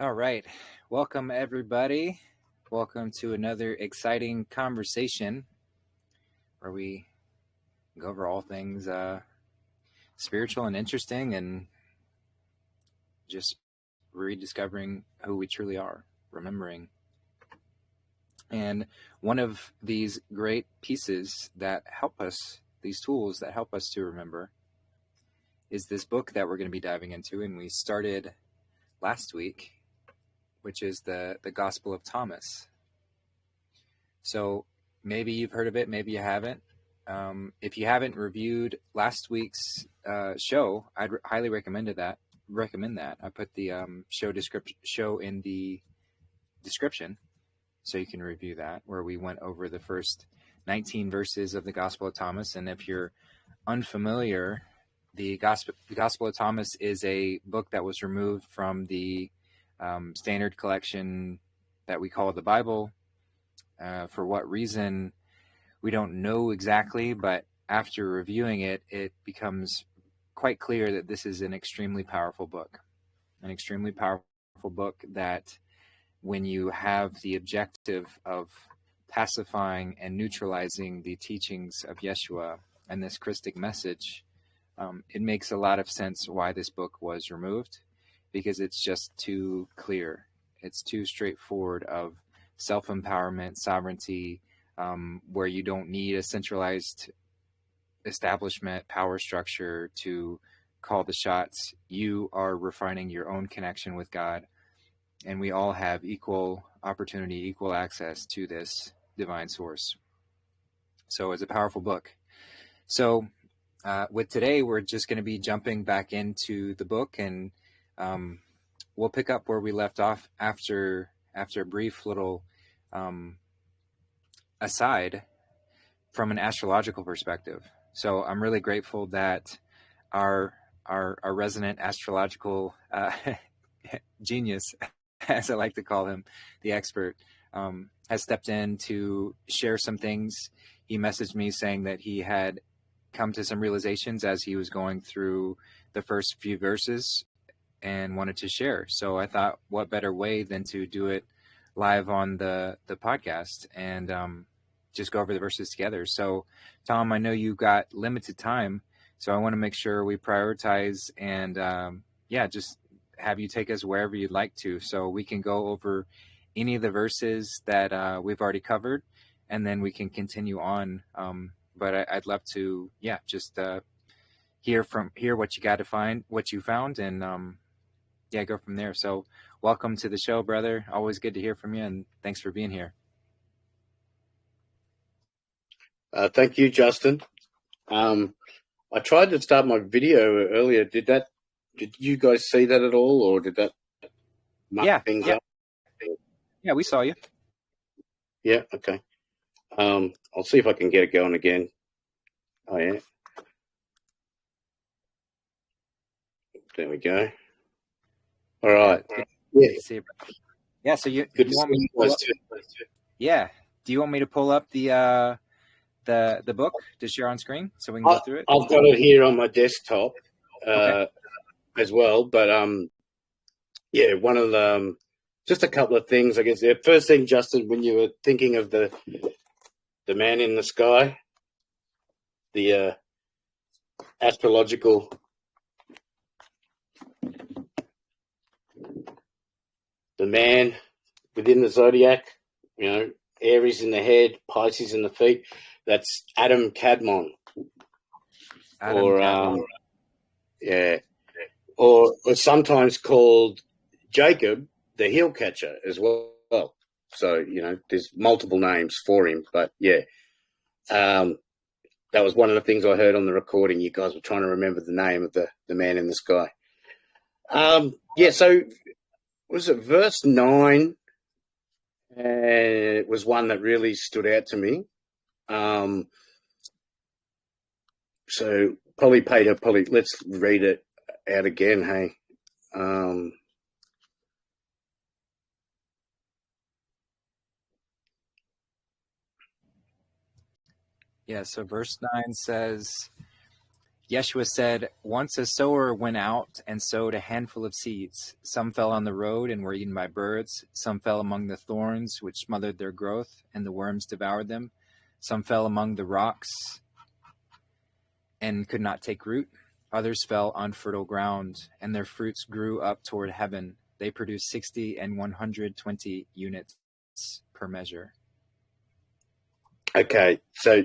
All right. Welcome, everybody. Welcome to another exciting conversation where we go over all things spiritual and interesting and just rediscovering who we truly are, remembering. And one of these great pieces that help us, these tools that help us to remember, is this book that we're going to be diving into. And we started last week, which is the Gospel of Thomas. So maybe you've heard of it, maybe you haven't. If you haven't reviewed last week's show, I'd highly recommend that. I put the show in the description, so you can review that, where we went over the first 19 verses of the Gospel of Thomas. And if you're unfamiliar, the Gospel of Thomas is a book that was removed from the standard collection that we call the Bible. For what reason, we don't know exactly, but after reviewing it, it becomes quite clear that this is an extremely powerful book. An extremely powerful book that, when you have the objective of pacifying and neutralizing the teachings of Yeshua and this Christic message, it makes a lot of sense why this book was removed, because it's just too clear. It's too straightforward of self-empowerment, sovereignty, where you don't need a centralized establishment, power structure to call the shots. You are refining your own connection with God, and we all have equal opportunity, equal access to this divine source. So it's a powerful book. So with today, we're just going to be jumping back into the book, and we'll pick up where we left off after a brief little aside from an astrological perspective. So I'm really grateful that our resident astrological genius, as I like to call him, the expert, has stepped in to share some things. He messaged me saying that he had come to some realizations as he was going through the first few verses and wanted to share. So I thought, what better way than to do it live on the podcast and just go over the verses together. So Tom, I know you got limited time, so I want to make sure we prioritize and just have you take us wherever you'd like to, so we can go over any of the verses that we've already covered, and then we can continue on. But I'd love to just hear what you got to find, what you found, and go from there. So welcome to the show, brother. Always good to hear from you, and thanks for being here. Thank you, Justin. I tried to start my video earlier. Did you guys see that at all, or did that muck things up? Yeah, we saw you. Yeah, okay. I'll see if I can get it going again. Oh, yeah. There we go. All right. Yeah. So you want me to pull up? Yeah. Do you want me to pull up the book to share on screen so we can go through it? I've got it here on my desktop as well. But one of the just a couple of things, I guess. The first thing, Justin, when you were thinking of the man in the sky, the astrological. The man within the zodiac, Aries in the head, Pisces in the feet. That's Adam Kadmon. Or sometimes called Jacob, the heel catcher as well. So, there's multiple names for him. But, that was one of the things I heard on the recording. You guys were trying to remember the name of the man in the sky. So was it verse 9? It was one that really stood out to me. So let's read it out again, hey. So verse 9 says, Yeshua said, once a sower went out and sowed a handful of seeds. Some fell on the road and were eaten by birds. Some fell among the thorns, which smothered their growth, and the worms devoured them. Some fell among the rocks and could not take root. Others fell on fertile ground, and their fruits grew up toward heaven. They produced 60 and 120 units per measure. Okay, so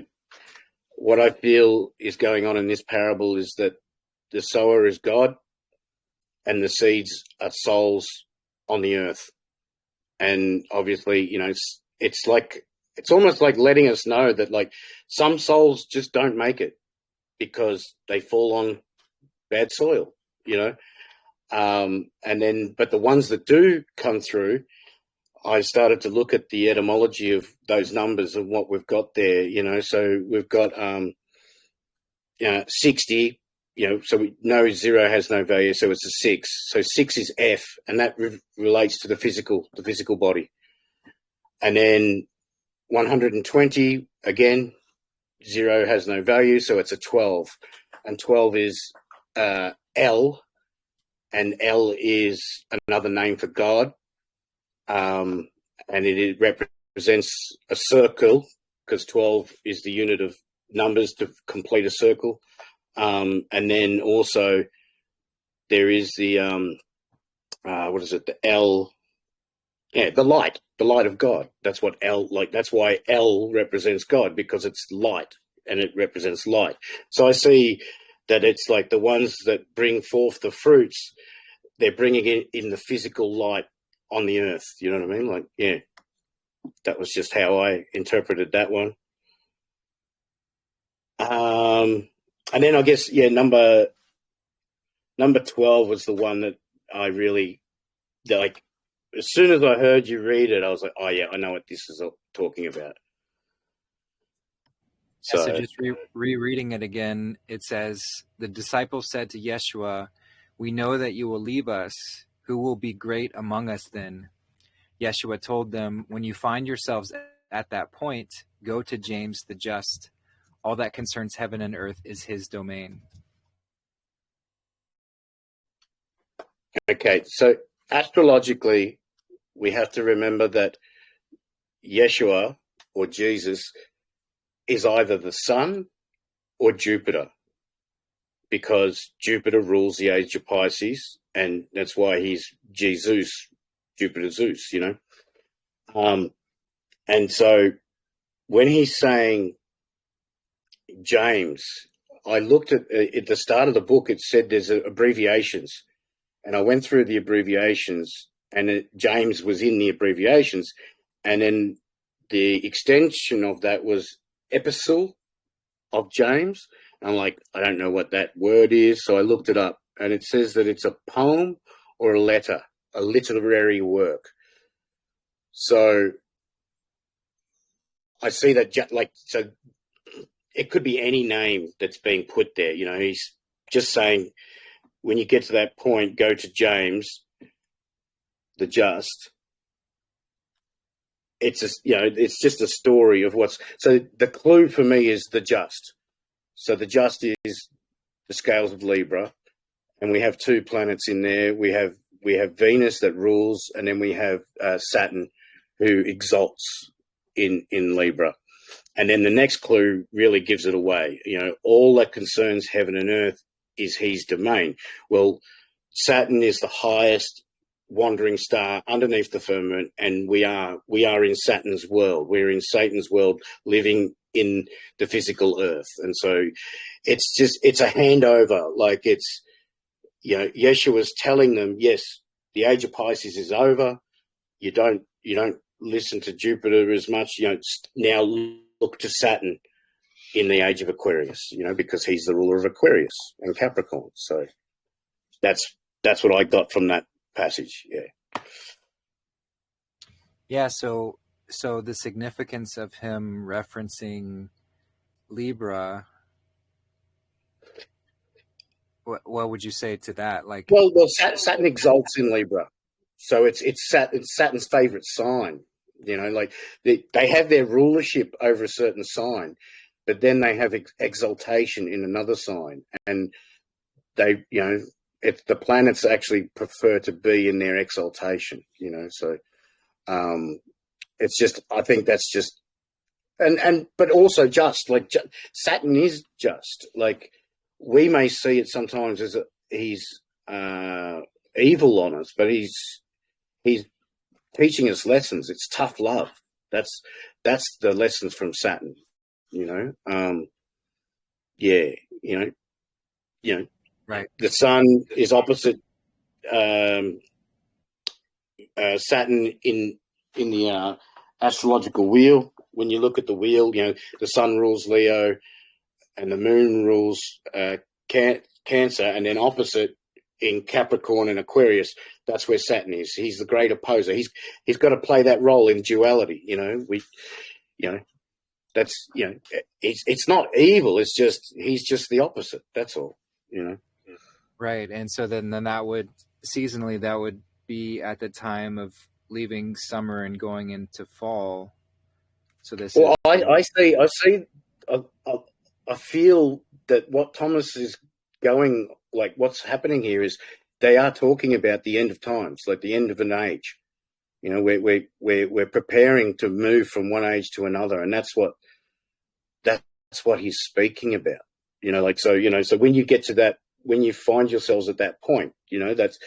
what I feel is going on in this parable is that the sower is God and the seeds are souls on the earth. And obviously, you know, it's almost like letting us know that like some souls just don't make it because they fall on bad soil, you know. But the ones that do come through, I started to look at the etymology of those numbers and what we've got there, you know. So we've got 60, you know, so we know 0 has no value, so it's a 6. So 6 is F, and that relates to the physical body. And then 120, again, 0 has no value, so it's a 12. And 12 is L, and L is another name for God. And it represents a circle because 12 is the unit of numbers to complete a circle. And then also there is the, the L, the light of God. That's what L, like, that's why L represents God, because it's light and it represents light. So I see that it's like the ones that bring forth the fruits, they're bringing it in the physical light on the earth. You know what I mean? Like, yeah, that was just how I interpreted that one. And then I guess, yeah, number 12 was the one that I really, like, as soon as I heard you read it, I was like, oh yeah, I know what this is talking about. So just rereading it again, it says, the disciples said to Yeshua, we know that you will leave us. Who will be great among us then? Yeshua told them, when you find yourselves at that point, go to James the Just. All that concerns heaven and earth is his domain. Okay, so astrologically, we have to remember that Yeshua, or Jesus, is either the sun or Jupiter, because Jupiter rules the age of Pisces, and that's why he's Jesus, Jupiter Zeus, you know. And so when he's saying James, I looked at the start of the book, it said there's abbreviations, and I went through the abbreviations, and James was in the abbreviations, and then the extension of that was epistle of James. And I'm like, I don't know what that word is, so I looked it up, and it says that it's a poem or a letter, a literary work. So I see that, like, so it could be any name that's being put there. You know, he's just saying, when you get to that point, go to James, the Just. It's it's just a story of what's. So the clue for me is the Just. So the Just is the scales of Libra, and we have 2 planets in there. We have Venus that rules, and then we have Saturn, who exalts in Libra. And then the next clue really gives it away. You know, all that concerns heaven and earth is his domain. Well, Saturn is the highest wandering star underneath the firmament, and we are in Saturn's world. We're in Satan's world, living in the physical earth. And so it's a handover. Like, it's, you know, Yeshua's telling them, yes, the age of Pisces is over. You don't listen to Jupiter as much. You know, now look to Saturn in the age of Aquarius, you know, because he's the ruler of Aquarius and Capricorn. So that's what I got from that passage. Yeah. Yeah. So the significance of him referencing Libra, what would you say to that? Like, well, Saturn exalts in Libra, so it's Saturn's favorite sign. You know, like they have their rulership over a certain sign, but then they have exaltation in another sign, and they, the planets actually prefer to be in their exaltation, so it's just, I think that's just, but also just like Saturn is just like, we may see it sometimes as he's evil on us, but he's teaching us lessons. It's tough love. That's the lessons from Saturn, Right. The sun is opposite Saturn in the astrological wheel. When you look at the wheel, the sun rules Leo and the moon rules Cancer, and then opposite in Capricorn and Aquarius, that's where Saturn is. He's the great opposer. He's got to play that role in duality. That's it's not evil. It's just he's just the opposite. That's all. Right, and so then that would seasonally that would be at the time of leaving summer and going into fall. So this. Well, I feel that what Thomas is going, like what's happening here is they are talking about the end of times, like the end of an age. We're preparing to move from one age to another, and that's what he's speaking about. So when you get to that, when you find yourselves at that point, that's,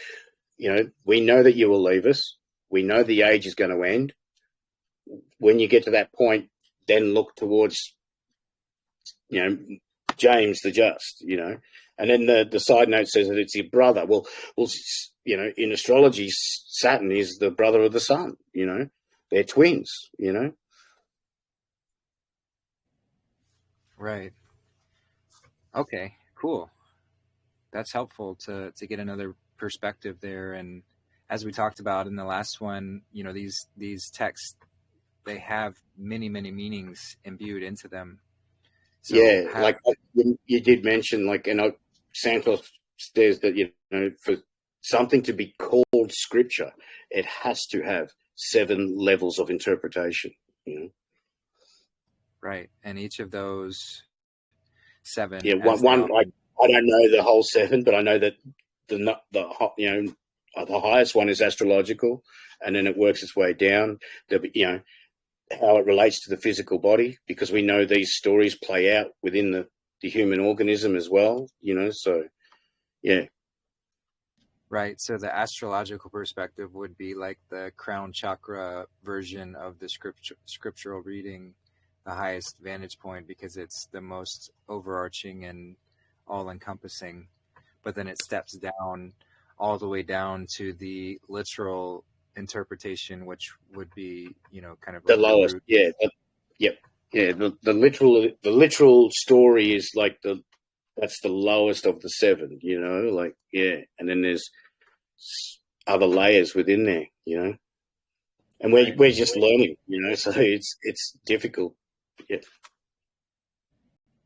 we know that you will leave us. We know the age is going to end. When you get to that point, then look towards, James the Just, and then the side note says that it's your brother. Well, in astrology, Saturn is the brother of the sun, they're twins, Right. Okay, cool. That's helpful to get another perspective there. And as we talked about in the last one, these texts, they have many, many meanings imbued into them. So like you did mention, like, Santos says that, for something to be called scripture, it has to have 7 levels of interpretation. Right, and each of those 7. Yeah, one. I don't know the whole 7, but I know that the highest one is astrological, and then it works its way down. How it relates to the physical body, because we know these stories play out within the human organism as well, so yeah. Right, so the astrological perspective would be like the crown chakra version of the scriptural reading, the highest vantage point, because it's the most overarching and all-encompassing. But then it steps down all the way down to the literal interpretation, which would be, kind of The like lowest. the The literal story is like that's the lowest of the 7, and then there's other layers within there, and we're just learning, so it's difficult.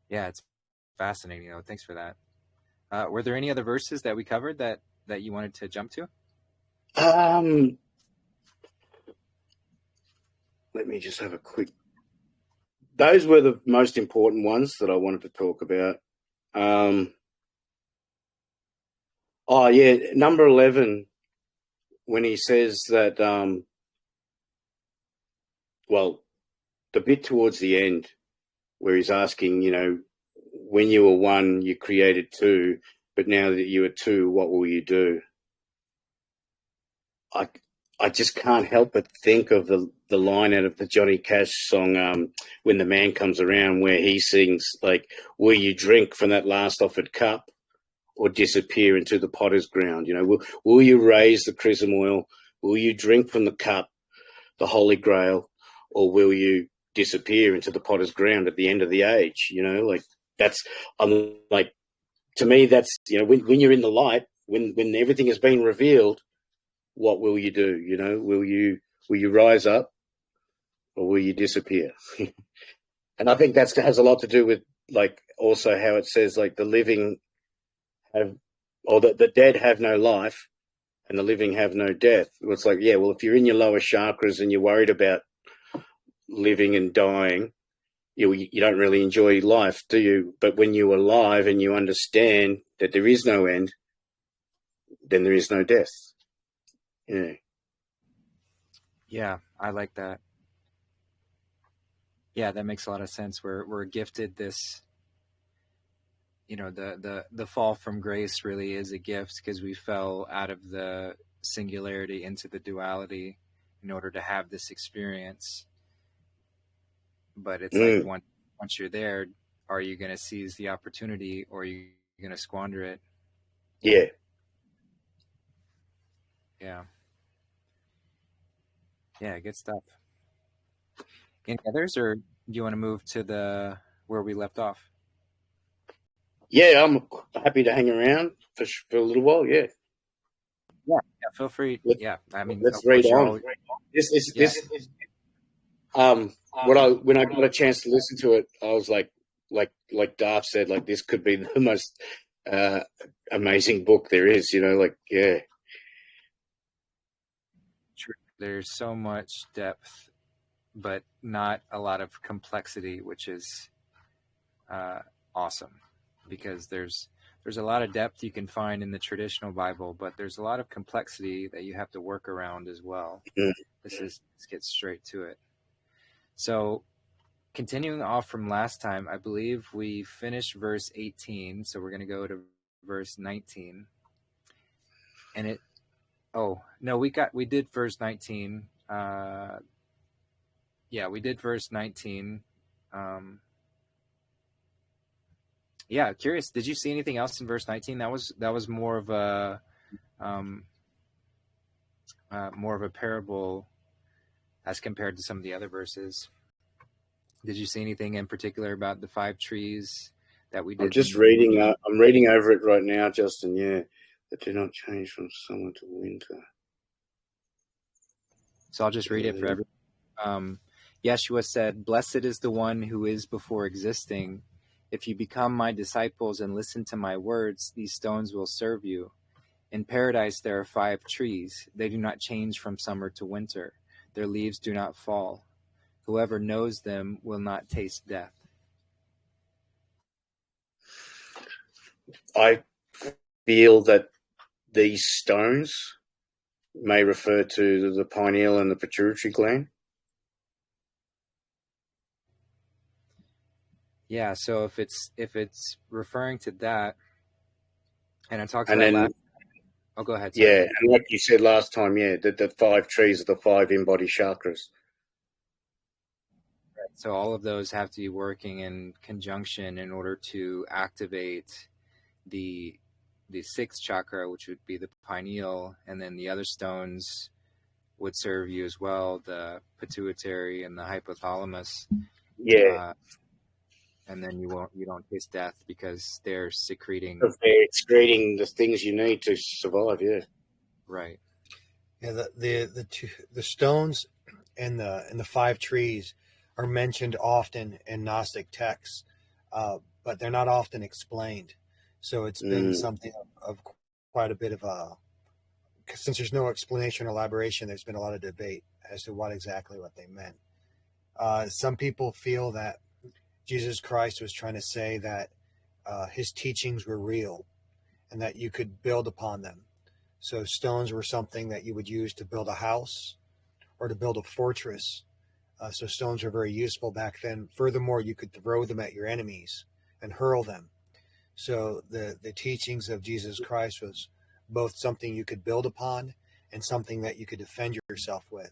Yeah, it's fascinating. Thanks for that. Were there any other verses that we covered that you wanted to jump to? Let me just have a quick. Those were the most important ones that I wanted to talk about. Number 11, when he says that, the bit towards the end where he's asking, when you were 1, you created 2, but now that you are 2, what will you do? I just can't help but think of the line out of the Johnny Cash song, When the Man Comes Around, where he sings, like, will you drink from that last offered cup or disappear into the potter's ground? Will you raise the chrism oil? Will you drink from the cup, the Holy Grail, or will you disappear into the potter's ground at the end of the age? I'm like, to me, that's, when you're in the light, when everything has been revealed, what will you do? Will you rise up or will you disappear? And I think that has a lot to do with, like, also how it says, like, the living have, or the dead have no life and the living have no death. It's like, if you're in your lower chakras and you're worried about living and dying, you don't really enjoy life, do you? But when you're alive and you understand that there is no end, then there is no death. Yeah. Yeah, I like that. Yeah, that makes a lot of sense. We're gifted this, the fall from grace really is a gift because we fell out of the singularity into the duality in order to have this experience. But it's like Mm. once you're there, are you going to seize the opportunity or are you going to squander it? Yeah. Yeah. Yeah, good stuff. Any others, or do you want to move to the where we left off? Yeah, I'm happy to hang around for a little while. Yeah. Yeah, yeah. Feel free. Let, Yeah, I mean, let's of read course, you're on. always. Yeah, This when I got a chance to listen to it, I was like Darth said, like this could be the most uh, amazing book there is. Like yeah, true. There's so much depth, but not a lot of complexity, which is uh, awesome because there's a lot of depth you can find in the traditional Bible, but there's a lot of complexity that you have to work around as well. mm, Let's get straight to it. So, continuing off from last time, I believe we finished verse 18, so we're going to go to verse 19. And it oh, no, we did verse 19. Yeah, we did verse 19. Um yeah, curious, did you see anything else in verse 19? That was um more of a parable as compared to some of the other verses. Did you see anything in particular about the five trees that we I'm just didn't? reading. I'm reading over it right now, Justin. Yeah, that do not change from summer to winter. So I'll just read it for everyone. Yeshua said, "Blessed is the one who is before existing. If you become my disciples and listen to my words, these stones will serve you. In paradise there are five trees. They do not change from summer to winter. Their leaves do not fall. Whoever knows them will not taste death." I feel that these stones may refer to the pineal and the pituitary gland. Yeah, so if it's referring to that, and it talks And about then, last. Oh, go ahead. Sorry. yeah, and like you said last time, yeah, the five trees are the five embodied chakras. So all of those have to be working in conjunction in order to activate the sixth chakra, which would be the pineal, and then the other stones would serve you as well, the pituitary and the hypothalamus. Yeah, Uh, and then you don't taste death because they're secreting. because they're excreting the things you need to survive. Yeah. Right. Yeah, the stones and the five trees are mentioned often in Gnostic texts, but they're not often explained. So it's been Mm, something of quite a bit of a, since there's no explanation or elaboration, there's been a lot of debate as to what they meant. Some people feel that Jesus Christ was trying to say that his teachings were real and that you could build upon them. So stones were something that you would use to build a house or to build a fortress. So stones were very useful back then. Furthermore, you could throw them at your enemies and hurl them. So the teachings of Jesus Christ was both something you could build upon and something that you could defend yourself with.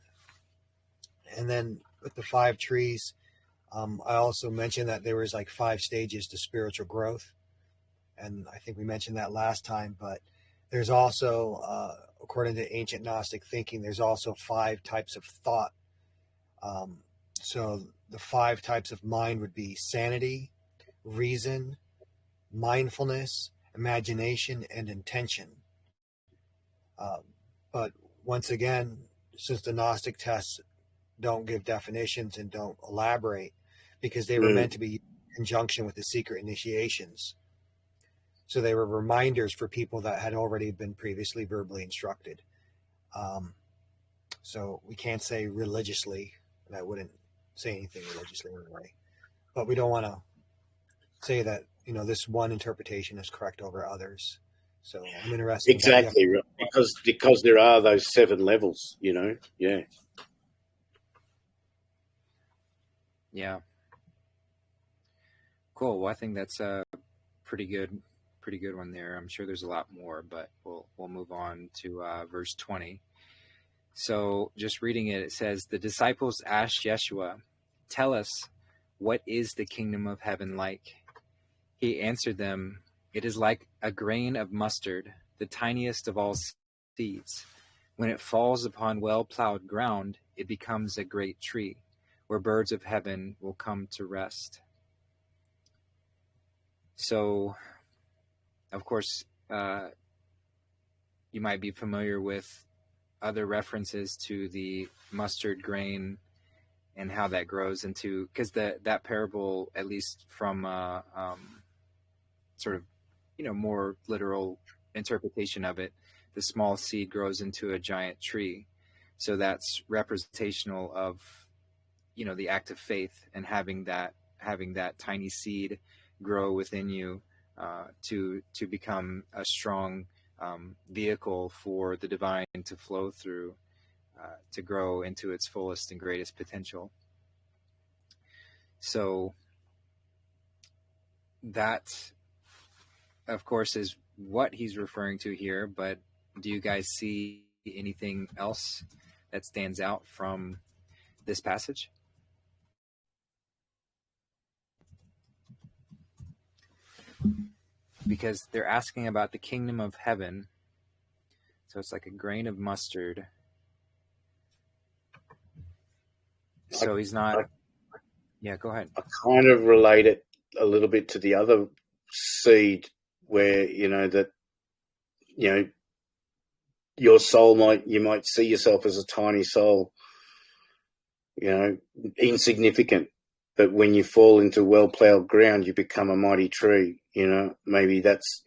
And then with the five trees, I also mentioned that there was like five stages to spiritual growth. And I think we mentioned that last time, but there's also, according to ancient Gnostic thinking, there's also five types of thought. Um, so the five types of mind would be sanity, reason, mindfulness, imagination, and intention. Uh, but once again, since the Gnostic tests don't give definitions and don't elaborate, because they were mm. meant to be in conjunction with the secret initiations. So they were reminders for people that had already been previously verbally instructed. Um, so we can't say religiously, and I wouldn't say anything religiously anyway. but we don't want to say that this one interpretation is correct over others. So I'm interested. Exactly, right. Because there are those 7 levels, Yeah. Yeah. Cool. Well, I think that's a pretty good one there. I'm sure there's a lot more, but we'll move on to verse 20. So just reading it, it says, the disciples asked Yeshua, tell us, what is the kingdom of heaven like? He answered them, it is like a grain of mustard, the tiniest of all seeds. When it falls upon well-plowed ground, it becomes a great tree, where birds of heaven will come to rest. So, of course, you might be familiar with other references to the mustard grain and how that grows into, because that parable, at least from sort of more literal interpretation of it, the small seed grows into a giant tree. So that's representational of the act of faith, and having that tiny seed grow within you to become a strong vehicle for the divine to flow through, to grow into its fullest and greatest potential. So that, of course, is what he's referring to here. But do you guys see anything else that stands out from this passage? Because they're asking about the kingdom of heaven. So it's like a grain of mustard. So he's not... Yeah, go ahead. I kind of relate it a little bit to the other seed where, your soul you might see yourself as a tiny soul, insignificant. But when you fall into well-plowed ground, you become a mighty tree, Maybe that's,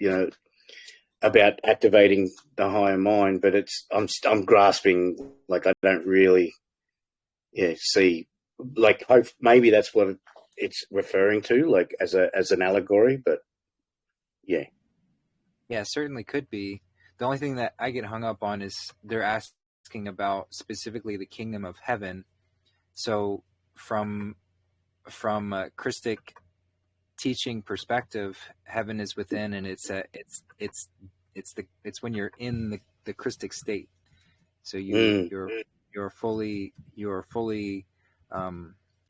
about activating the higher mind, but I'm grasping, like, I don't really see, like, maybe that's what it's referring to, like, as an allegory, but yeah, certainly could be. The only thing that I get hung up on is they're asking about specifically the kingdom of heaven. So from a Christic teaching perspective, heaven is within, and it's when you're in the Christic state. So you're fully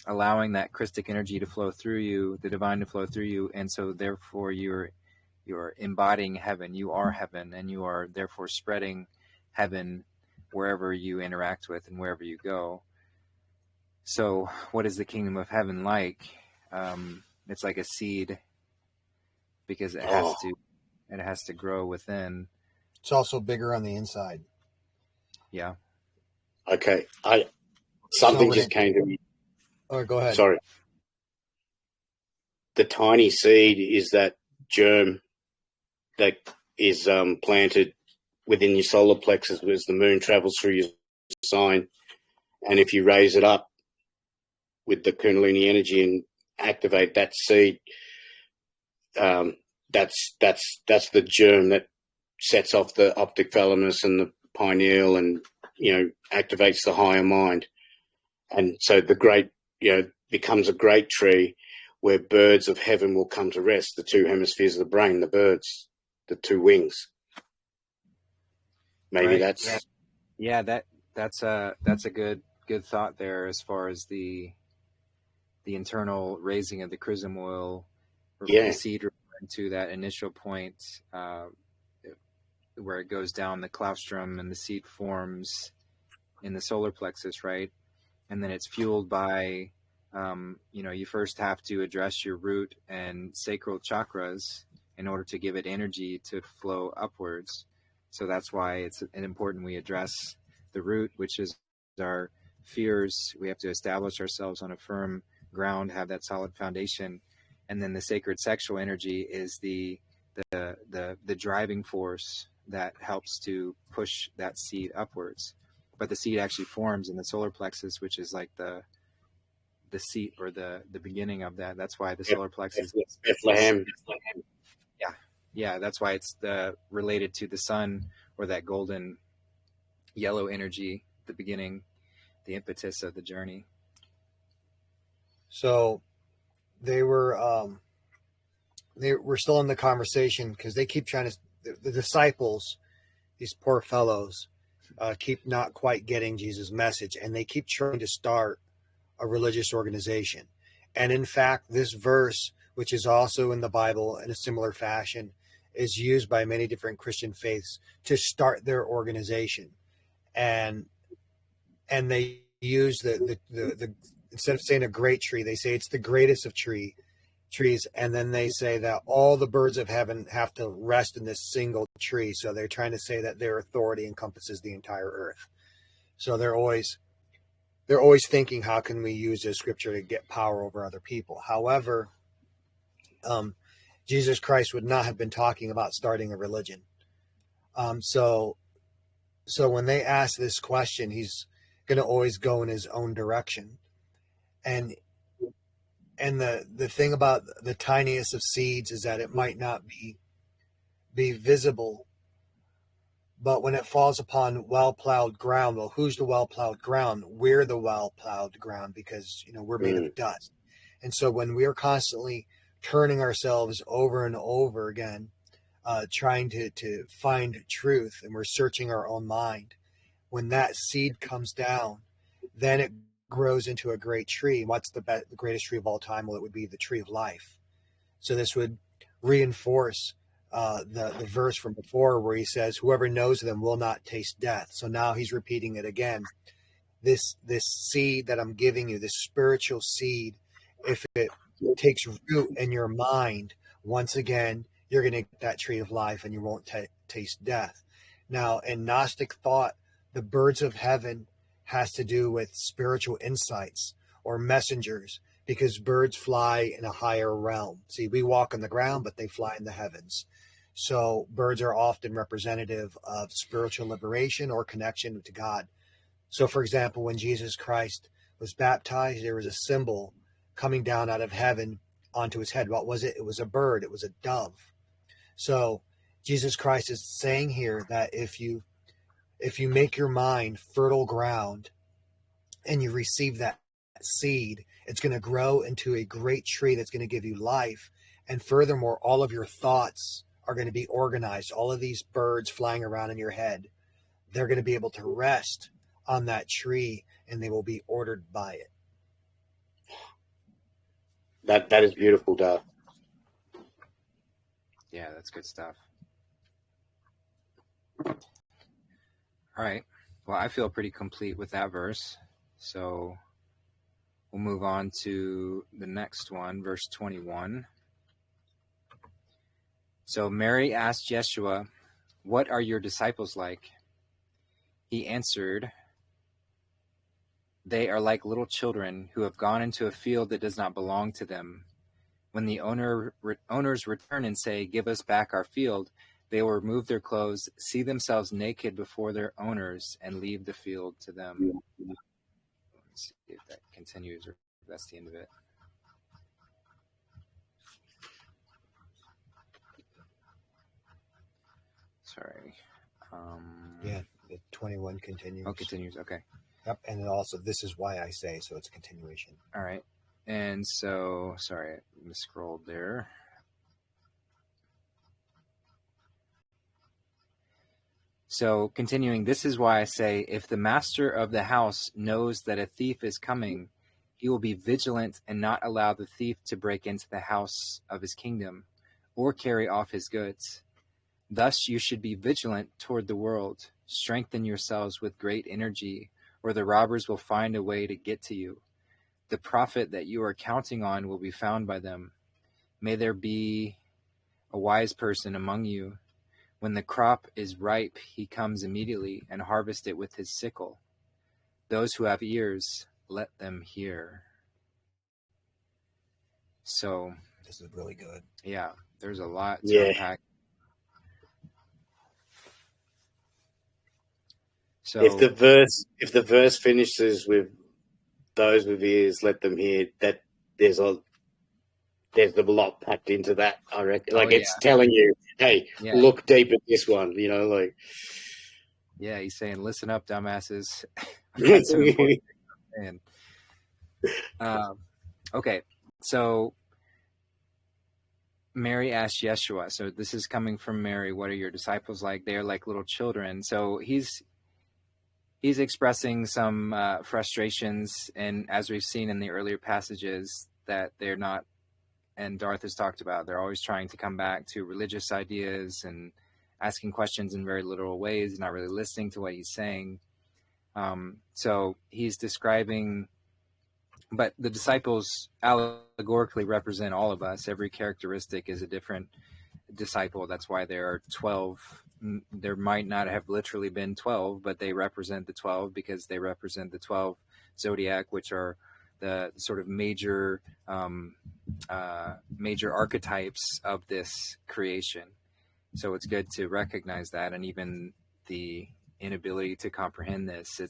allowing that Christic energy to flow through you, the divine to flow through you, and so therefore you're embodying heaven. You are heaven, and you are therefore spreading heaven wherever you interact with and wherever you go. So what is the kingdom of heaven like? It's like a seed, because it has to grow within. It's also bigger on the inside. Yeah. Okay. Something just came to me. Oh, go ahead. Sorry. The tiny seed is that germ that is planted within your solar plexus as the moon travels through your sign. And if you raise it up with the Kundalini energy and activate that seed, that's the germ that sets off the optic thalamus and the pineal, and activates the higher mind. And so the great becomes a great tree where birds of heaven will come to rest. The 2 hemispheres of the brain, the birds, the 2 wings. Maybe right. that's that's a good thought there, as far as the internal raising of the chrism oil, the seed, referring to that initial point where it goes down the claustrum and the seed forms in the solar plexus, right? And then it's fueled by you first have to address your root and sacral chakras in order to give it energy to flow upwards. So that's why it's important we address the root, which is our fears. We have to establish ourselves on a firm ground, have that solid foundation. And then the sacred sexual energy is the driving force that helps to push that seed upwards. But the seed actually forms in the solar plexus, which is like the seat or the beginning of that. That's why the solar plexus Bethlehem. Yeah, that's why it's related to the sun, or that golden yellow energy, the beginning, the impetus of the journey. So they were still in the conversation because they keep trying to, the disciples, these poor fellows, keep not quite getting Jesus' message, and they keep trying to start a religious organization. And in fact, this verse, which is also in the Bible in a similar fashion, is used by many different Christian faiths to start their organization. And they use the instead of saying a great tree, they say it's the greatest of trees. And then they say that all the birds of heaven have to rest in this single tree. So they're trying to say that their authority encompasses the entire earth. So they're always thinking, how can we use this scripture to get power over other people? However, Jesus Christ would not have been talking about starting a religion. So when they ask this question, he's going to always go in his own direction. And the thing about the tiniest of seeds is that it might not be visible, but when it falls upon well-plowed ground, well, who's the well-plowed ground? We're the well-plowed ground, because we're made of dust. And so when we're constantly turning ourselves over and over again, trying to find truth, and we're searching our own mind, when that seed comes down, then it grows into a great tree. What's the greatest tree of all time? Well, it would be the tree of life. So this would reinforce the verse from before where he says, whoever knows them will not taste death. So now he's repeating it again. This seed that I'm giving you, this spiritual seed, if it takes root in your mind, once again, you're going to get that tree of life and you won't taste death. Now, in Gnostic thought, the birds of heaven has to do with spiritual insights or messengers, because birds fly in a higher realm. See, we walk on the ground, but they fly in the heavens. So birds are often representative of spiritual liberation or connection to God. So, for example, when Jesus Christ was baptized, there was a symbol coming down out of heaven onto his head. What was it? It was a bird. It was a dove. So Jesus Christ is saying here that if you make your mind fertile ground and you receive that seed, it's going to grow into a great tree that's going to give you life. And furthermore, all of your thoughts are going to be organized. All of these birds flying around in your head, they're going to be able to rest on that tree, and they will be ordered by it. That is beautiful, Darth. Yeah, that's good stuff. All right. Well, I feel pretty complete with that verse. So we'll move on to the next one, verse 21. So Mary asked Yeshua, "What are your disciples like?" He answered, "They are like little children who have gone into a field that does not belong to them. When the owners return and say, 'Give us back our field,' they will remove their clothes, see themselves naked before their owners, and leave the field to them." Let's see if that continues, or if that's the end of it. Sorry. Yeah, the 21 continues. Oh, continues. Okay. Yep, and then also, this is why I say, so it's a continuation. All right. And so, sorry, I miscrolled there. So, continuing, this is why I say, if the master of the house knows that a thief is coming, he will be vigilant and not allow the thief to break into the house of his kingdom or carry off his goods. Thus, you should be vigilant toward the world. Strengthen yourselves with great energy, or the robbers will find a way to get to you. The profit that you are counting on will be found by them. May there be a wise person among you. When the crop is ripe, he comes immediately and harvests it with his sickle. Those who have ears, let them hear. So, this is really good. Yeah, there's a lot to unpack. So if the verse finishes with those with ears, let them hear. That there's a lot packed into that, I reckon. Like, it's telling you, hey, look deep at this one, you know, like. Yeah, he's saying, listen up, dumbasses. That's an important thing. Okay, so Mary asked Yeshua, so this is coming from Mary, what are your disciples like? They're like little children. So he's expressing some frustrations, and as we've seen in the earlier passages, that they're not, and Darth has talked about, they're always trying to come back to religious ideas and asking questions in very literal ways, not really listening to what he's saying. So he's describing, but the disciples allegorically represent all of us. Every characteristic is a different disciple. That's why there are 12. There might not have literally been 12, but they represent the 12 because they represent the 12 zodiac, which are the sort of major archetypes of this creation. So it's good to recognize that, and even the inability to comprehend this,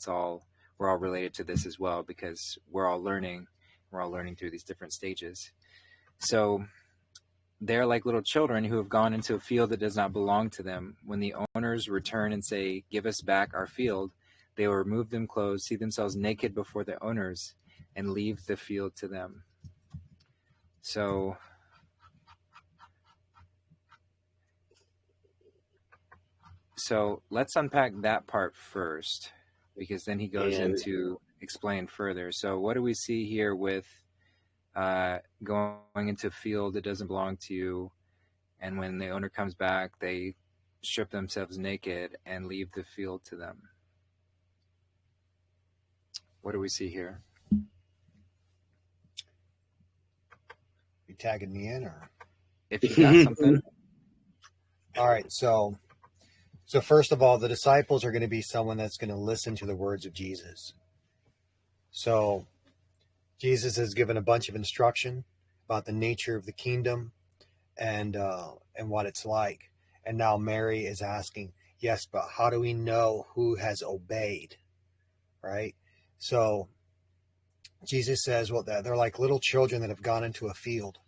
we're all related to this as well, because we're all learning through these different stages. So they're like little children who have gone into a field that does not belong to them. When the owners return and say, give us back our field, they will remove them clothes, see themselves naked before the owners, and leave the field to them. So let's unpack that part first, because then he goes into explain further. So what do we see here with going into a field that doesn't belong to you, and when the owner comes back, they strip themselves naked and leave the field to them? What do we see here? You tagging me in, or if you got something? All right, so first of all, the disciples are going to be someone that's going to listen to the words of Jesus. So Jesus has given a bunch of instruction about the nature of the kingdom and what it's like. And now Mary is asking, yes, but how do we know who has obeyed? Right? So Jesus says, well, they're like little children that have gone into a field.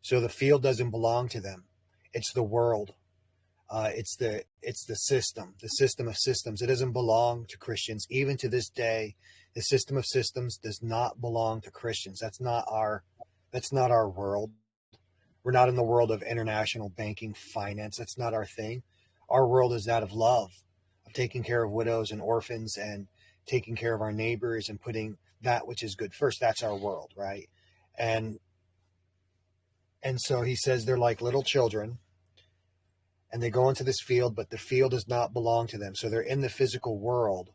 So the field doesn't belong to them. It's the world. It's the system of systems. It doesn't belong to Christians. Even to this day, the system of systems does not belong to Christians. That's not our world. We're not in the world of international banking, finance. That's not our thing. Our world is that of love, of taking care of widows and orphans and taking care of our neighbors and putting that which is good first. That's our world, right? And so he says they're like little children, and they go into this field, but the field does not belong to them. So they're in the physical world,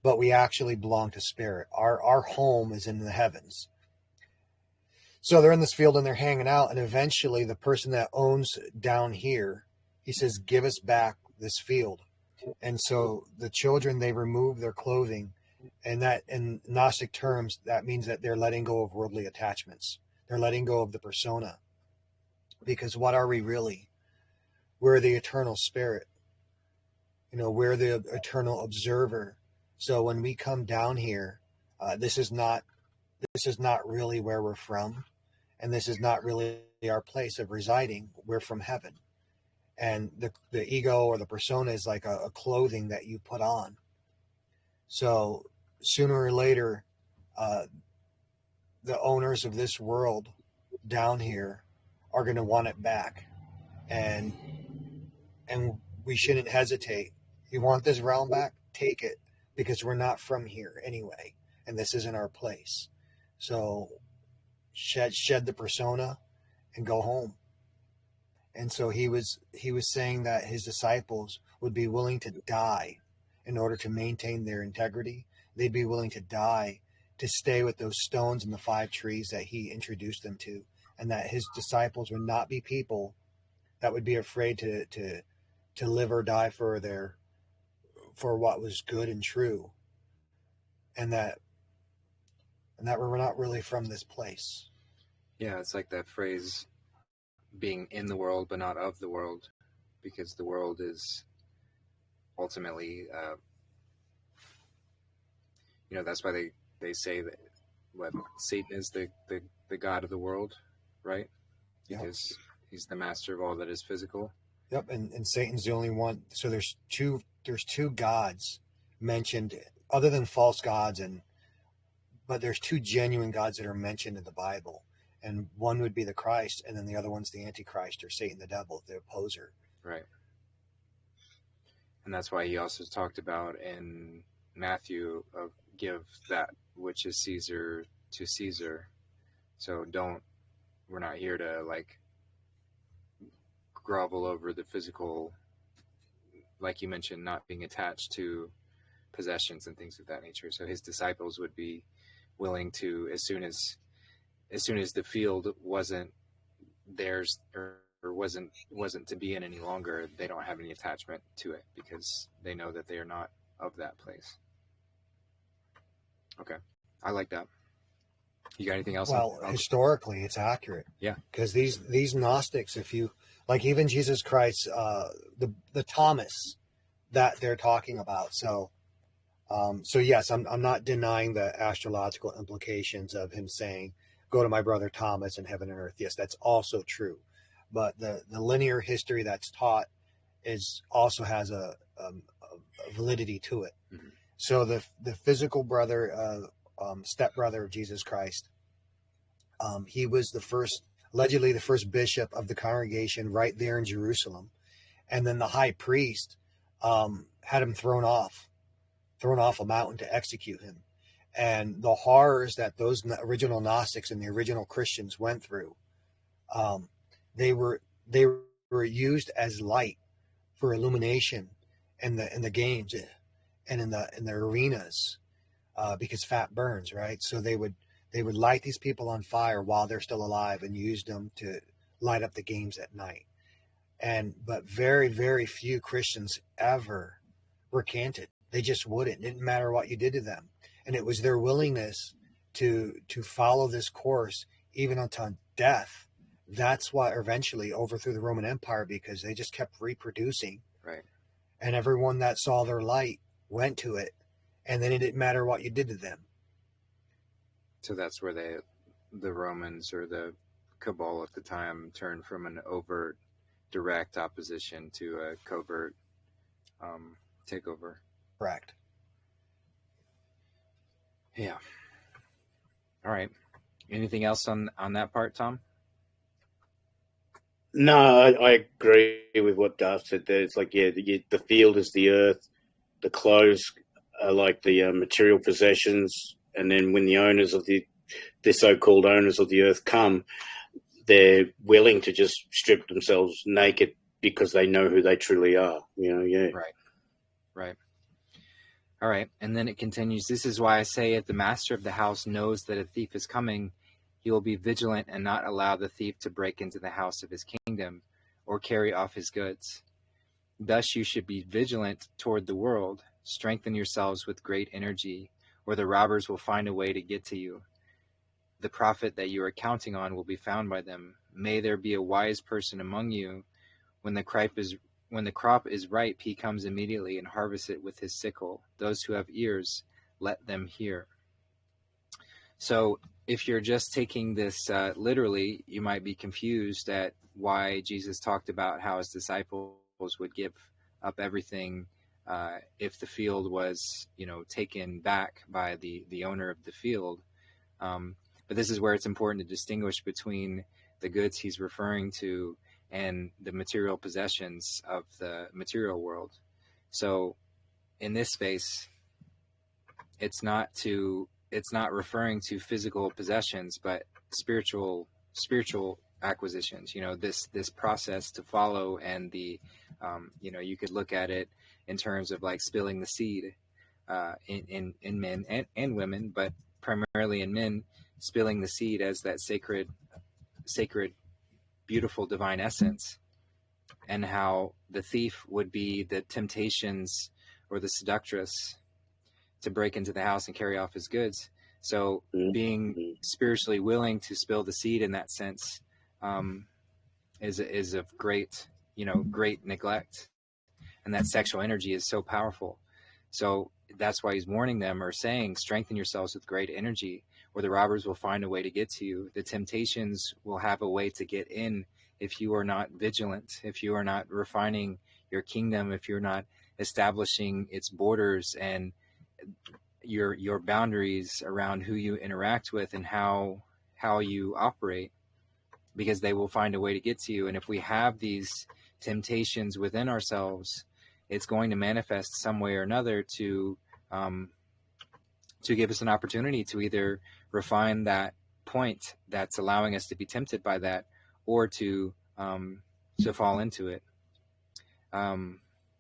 but we actually belong to spirit. Our home is in the heavens. So they're in this field and they're hanging out, and eventually the person that owns down here, he says, give us back this field. And so the children, they remove their clothing, and that, in Gnostic terms, that means that they're letting go of worldly attachments. They're letting go of the persona. Because what are we really? We're the eternal spirit. We're the eternal observer. So when we come down here, this is not really where we're from, and this is not really our place of residing. We're from heaven, and the ego or the persona is like a clothing that you put on. So sooner or later, the owners of this world down here are going to want it back, and we shouldn't hesitate. You want this realm back? Take it, because we're not from here anyway, and this isn't our place. So shed the persona and go home. And so he was saying that his disciples would be willing to die in order to maintain their integrity. They'd be willing to die to stay with those stones and the 5 trees that he introduced them to, and that his disciples would not be people that would be afraid to live or die for what was good and true, and that we're not really from this place. Yeah, it's like that phrase, being in the world but not of the world, because the world is ultimately, that's why they say that what Satan is the god of the world, right? Because he's the master of all that is physical. Yep, and Satan's the only one. So there's two gods mentioned other than false gods, but there's two genuine gods that are mentioned in the Bible, and one would be the Christ, and then the other one's the Antichrist, or Satan, the devil, the opposer. Right. And that's why he also talked about in Matthew of give that which is Caesar to Caesar. So we're not here to like grovel over the physical, like you mentioned, not being attached to possessions and things of that nature. So his disciples would be willing to, as soon as the field wasn't theirs or wasn't to be in any longer, they don't have any attachment to it because they know that they are not of that place. Okay, I like that. You got anything else? Well, historically, it's accurate. Yeah, because these Gnostics, if you like, even Jesus Christ, the Thomas that they're talking about. So yes, I'm not denying the astrological implications of him saying, "Go to my brother Thomas in heaven and earth." Yes, that's also true, but the linear history that's taught also has a validity to it. Mm-hmm. So the physical brother, stepbrother of Jesus Christ, he was allegedly the first bishop of the congregation right there in Jerusalem, and then the high priest had him thrown off a mountain to execute him. And the horrors that those original Gnostics and the original Christians went through, they were used as light for illumination in the games and in the arenas, because fat burns, right? So they would light these people on fire while they're still alive and use them to light up the games at night. But very, very few Christians ever recanted. They just wouldn't. It didn't matter what you did to them. And it was their willingness to follow this course even unto death. That's what eventually overthrew the Roman Empire, because they just kept reproducing. Right. And everyone that saw their light went to it. And then it didn't matter what you did to them. So that's where the Romans or the cabal at the time turned from an overt, direct opposition to a covert takeover. Correct. Yeah. All right. Anything else on that part, Tom? No, I agree with what Darth said there. It's like, the field is the earth, the clothes are like the material possessions, and then when the owners of the so-called owners of the earth come, they're willing to just strip themselves naked because they know who they truly are. Right. All right. And then it continues. This is why I say, if the master of the house knows that a thief is coming, he will be vigilant and not allow the thief to break into the house of his kingdom or carry off his goods. Thus you should be vigilant toward the world. Strengthen yourselves with great energy, or the robbers will find a way to get to you. The profit that you are counting on will be found by them. May there be a wise person among you. When the crop is ripe, he comes immediately and harvests it with his sickle. Those who have ears, let them hear. So if you're just taking this literally, you might be confused at why Jesus talked about how his disciples would give up everything if the field was, taken back by the owner of the field. But this is where it's important to distinguish between the goods he's referring to and the material possessions of the material world. So in this space, it's not referring to physical possessions, but spiritual acquisitions. This process to follow, and the you could look at it in terms of like spilling the seed in men and women, but primarily in men, spilling the seed as that sacred, beautiful divine essence, and how the thief would be the temptations or the seductress to break into the house and carry off his goods. So being spiritually willing to spill the seed in that sense is of great neglect, and that sexual energy is so powerful. So that's why he's warning them or saying, strengthen yourselves with great energy, or the robbers will find a way to get to you. The temptations will have a way to get in if you are not vigilant, if you are not refining your kingdom, if you're not establishing its borders and your boundaries around who you interact with and how you operate, because they will find a way to get to you. And if we have these temptations within ourselves, it's going to manifest some way or another to give us an opportunity to either refine that point that's allowing us to be tempted by that, or to fall into it.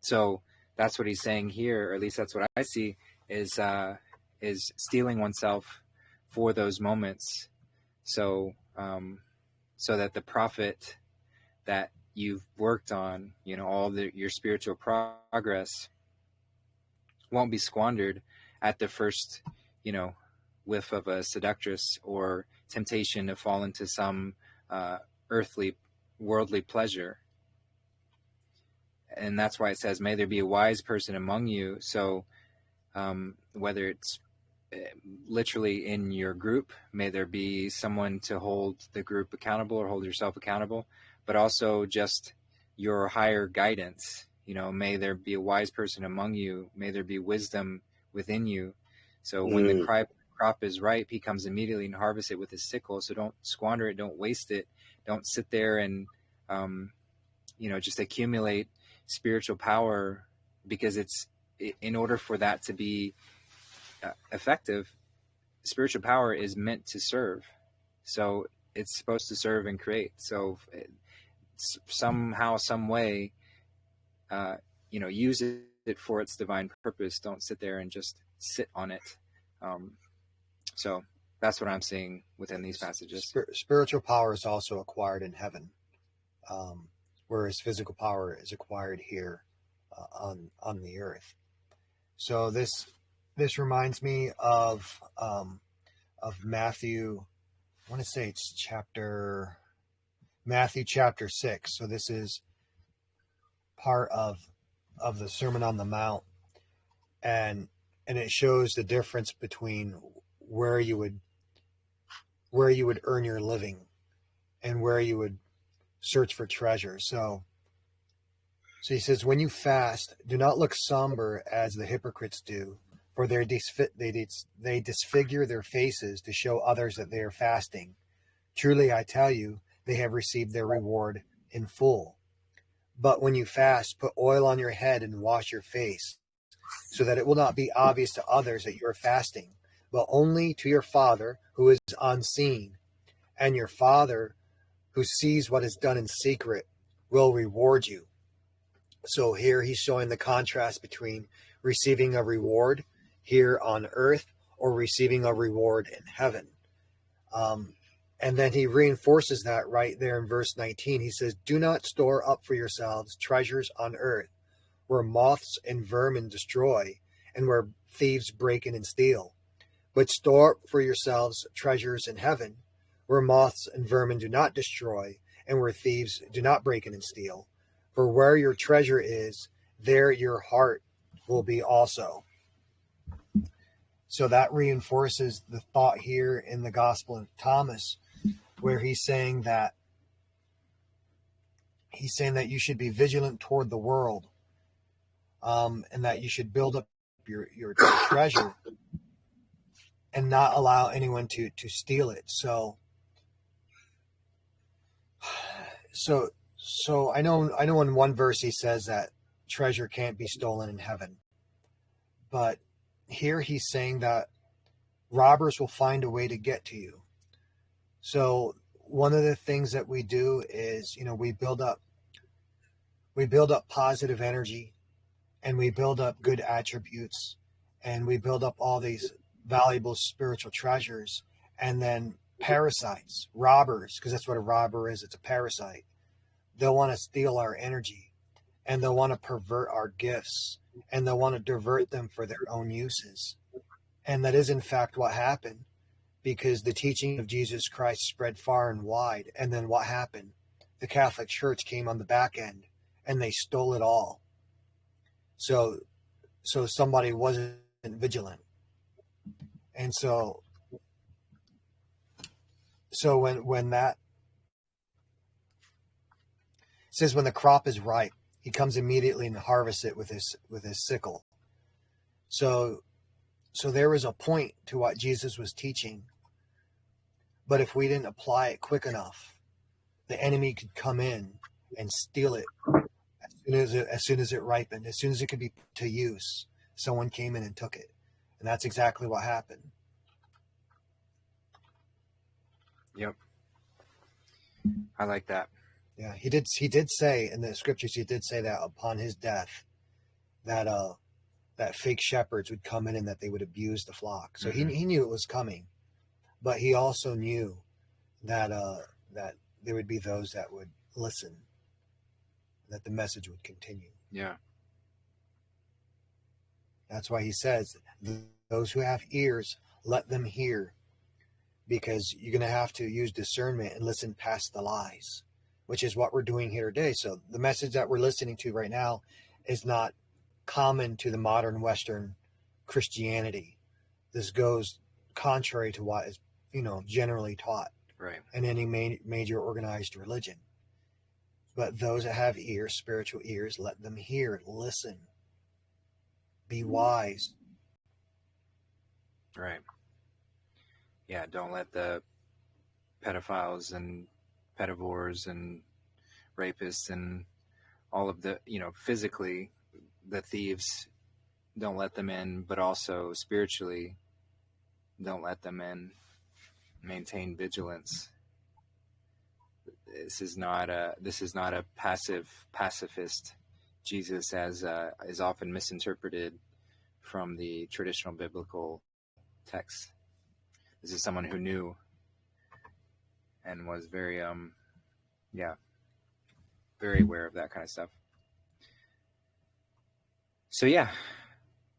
So that's what he's saying here, or at least that's what I see, is steeling oneself for those moments, so that the profit that you've worked on, all your spiritual progress, won't be squandered at the first, whiff of a seductress or temptation to fall into some earthly, worldly pleasure. And that's why it says, may there be a wise person among you. So whether it's literally in your group, may there be someone to hold the group accountable or hold yourself accountable, but also just your higher guidance. May there be a wise person among you. May there be wisdom within you. So when the crop is ripe, he comes immediately and harvests it with his sickle. So don't squander it. Don't waste it. Don't sit there and, just accumulate spiritual power, because it's, in order for that to be effective, spiritual power is meant to serve. So it's supposed to serve and create. So somehow, some way, use it for its divine purpose. Don't sit there and just sit on it. So that's what I'm seeing within these passages. Spiritual power is also acquired in heaven, whereas physical power is acquired here on the earth. So this reminds me of Matthew. I want to say it's Matthew chapter 6. So this is part of the Sermon on the Mount, and it shows the difference between where you would earn your living and where you would search for treasure. So he says, when you fast, do not look somber as the hypocrites do, for they disfigure their faces to show others that they are fasting. Truly, I tell you, they have received their reward in full. But when you fast, put oil on your head and wash your face, so that it will not be obvious to others that you are fasting, but only to your Father who is unseen. And your Father who sees what is done in secret will reward you. So here he's showing the contrast between receiving a reward here on earth or receiving a reward in heaven. And then he reinforces that right there in verse 19. He says, do not store up for yourselves treasures on earth, where moths and vermin destroy, and where thieves break in and steal. But store up for yourselves treasures in heaven, where moths and vermin do not destroy, and where thieves do not break in and steal. For where your treasure is, there your heart will be also. So that reinforces the thought here in the Gospel of Thomas, where he's saying that you should be vigilant toward the world, and that you should build up your treasure and not allow anyone to steal it. So I know in one verse he says that treasure can't be stolen in heaven, but here he's saying that robbers will find a way to get to you. So one of the things that we do is, we build up positive energy, and we build up good attributes, and we build up all these valuable spiritual treasures, and then parasites, robbers, because that's what a robber is. It's a parasite. They'll want to steal our energy, and they'll want to pervert our gifts, and they'll want to divert them for their own uses. And that is in fact what happened, because the teaching of Jesus Christ spread far and wide. And then what happened? The Catholic Church came on the back end, and they stole it all. So somebody wasn't vigilant. And so when that says, when the crop is ripe, he comes immediately and harvests it with his sickle. So there was a point to what Jesus was teaching, but if we didn't apply it quick enough, the enemy could come in and steal it as soon as it ripened, as soon as it could be put to use. Someone came in and took it, and that's exactly what happened. Yep, I like that. Yeah, he did say in the scriptures, he did say that upon his death, that fake shepherds would come in and that they would abuse the flock. So he knew it was coming, but he also knew that that there would be those that would listen, that the message would continue. Yeah. That's why he says, those who have ears, let them hear, because you're going to have to use discernment and listen past the lies, which is what we're doing here today. So the message that we're listening to right now is not common to the modern Western Christianity. This goes contrary to what is, generally taught in any major organized religion. But those that have ears, spiritual ears, let them hear, listen, be wise. Right. Yeah, don't let the pedophiles and pedivores and rapists and all of the, physically, the thieves, don't let them in, but also spiritually, don't let them in. Maintain vigilance. This is not a pacifist Jesus, as is often misinterpreted from the traditional biblical text. This is someone who knew and was very very aware of that kind of stuff. So yeah,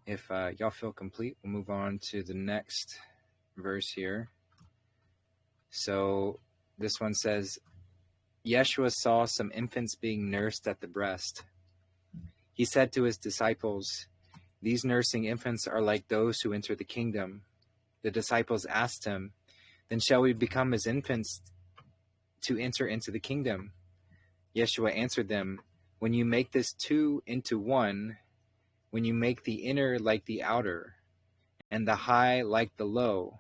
if y'all feel complete, we'll move on to the next verse here. So this one says, Yeshua saw some infants being nursed at the breast. He said to his disciples, "These nursing infants are like those who enter the kingdom." The disciples asked him, "Then shall we become as infants to enter into the kingdom?" Yeshua answered them, "When you make this two into one, when you make the inner like the outer, and the high like the low,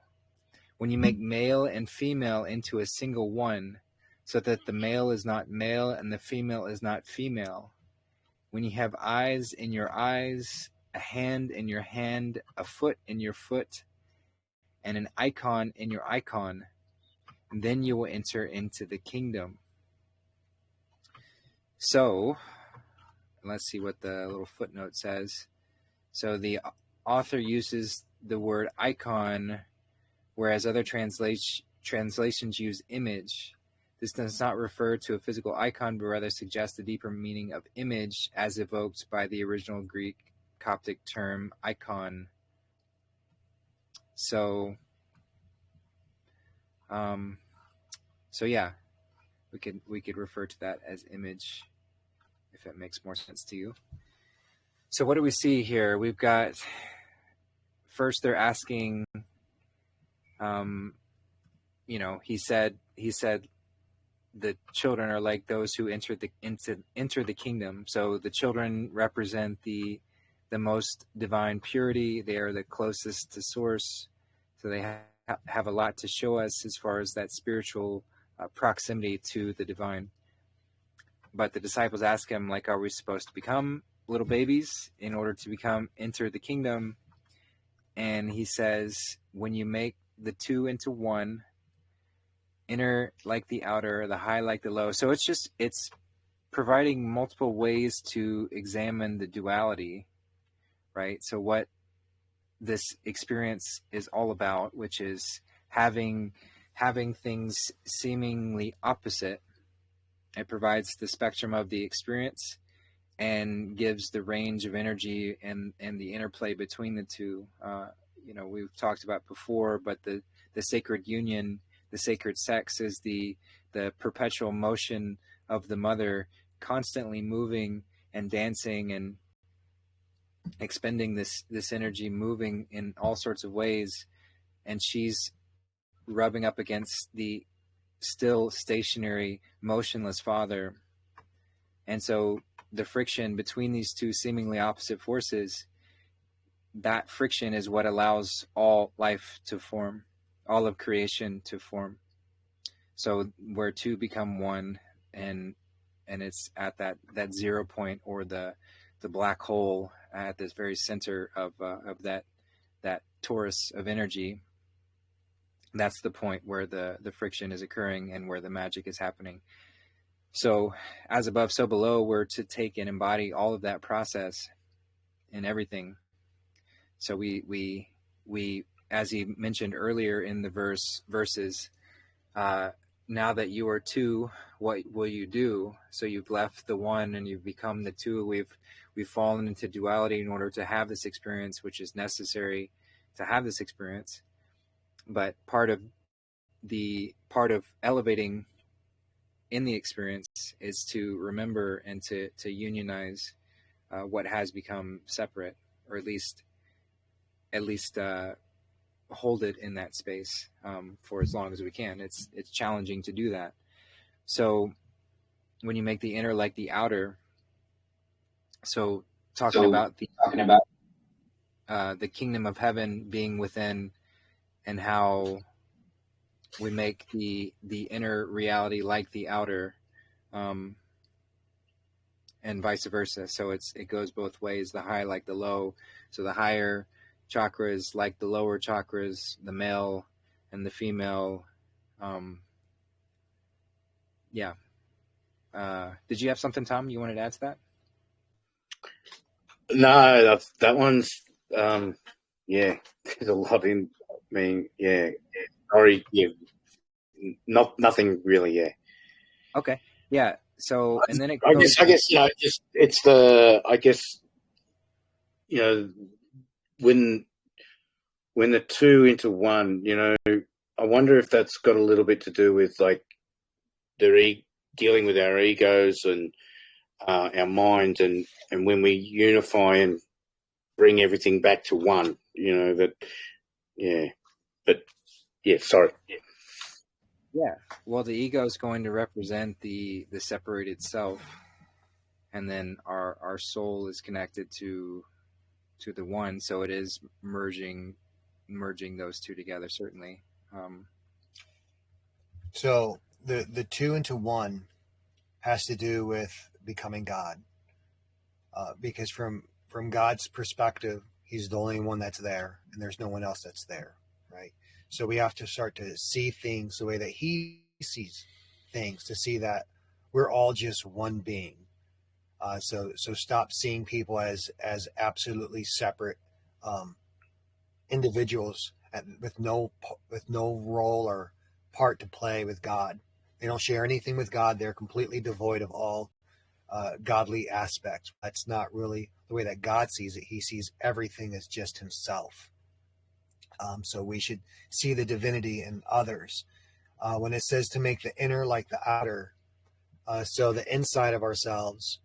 when you make male and female into a single one, so that the male is not male and the female is not female, when you have eyes in your eyes, a hand in your hand, a foot in your foot, and an icon in your icon, then you will enter into the kingdom." So, let's see what the little footnote says. So the author uses the word icon, whereas other translations use image. This does not refer to a physical icon, but rather suggests the deeper meaning of image as evoked by the original Greek Coptic term icon. So yeah, we could refer to that as image, if it makes more sense to you. So what do we see here? We've got, first they're asking, he said the children are like those who enter the kingdom. So the children represent the most divine purity. They are the closest to source. So they have a lot to show us as far as that spiritual proximity to the divine. But the disciples ask him, like, are we supposed to become little babies in order to enter the kingdom? And he says, when you make the two into one, inner like the outer, the high like the low. So it's providing multiple ways to examine the duality, right? So what this experience is all about, which is having things seemingly opposite. It provides the spectrum of the experience and gives the range of energy and the interplay between the two. We've talked about before, but the sacred union, the sacred sex, is the perpetual motion of the mother, constantly moving and dancing expending this energy, moving in all sorts of ways, and she's rubbing up against the still stationary, motionless father. And so the friction between these two seemingly opposite forces, that friction is what allows all life to form, all of creation to form. So where two become one, and it's at that 0 point, or the black hole at this very center of that torus of energy. That's the point where the friction is occurring and where the magic is happening. So as above, so below, we're to take and embody all of that process in everything. So we as he mentioned earlier in the verses, now that you are two, what will you do? So you've left the one and you've become the two. We've fallen into duality in order to have this experience, which is necessary to have this experience. But part of elevating in the experience is to remember and to unionize what has become separate, or at least hold it in that space for as long as we can. It's challenging to do that. So when you make the inner like the outer, so talking about the kingdom of heaven being within, and how we make the inner reality like the outer, and vice versa. So it goes both ways, the high like the low. So the higher chakras like the lower chakras, the male and the female. Did you have something, Tom, you wanted to add to that? No, that one's there's a lot in. I mean, sorry, nothing really. Okay, yeah. So and then I guess it's when the two into one, I wonder if that's got a little bit to do with like dealing with our egos and our minds, and when we unify and bring everything back to one, sorry. Yeah. Well, the ego is going to represent the separated self, and then our soul is connected to the one. So it is merging those two together, certainly. So the two into one has to do with becoming God, because from God's perspective, He's the only one that's there, and there's no one else that's there, right? So we have to start to see things the way that He sees things, to see that we're all just one being. So stop seeing people as absolutely separate individuals with no role or part to play with God. They don't share anything with God. They're completely devoid of all godly aspects. That's not really the way that God sees it. He sees everything as just Himself. So we should see the divinity in others. When it says to make the inner like the outer, so the inside of ourselves,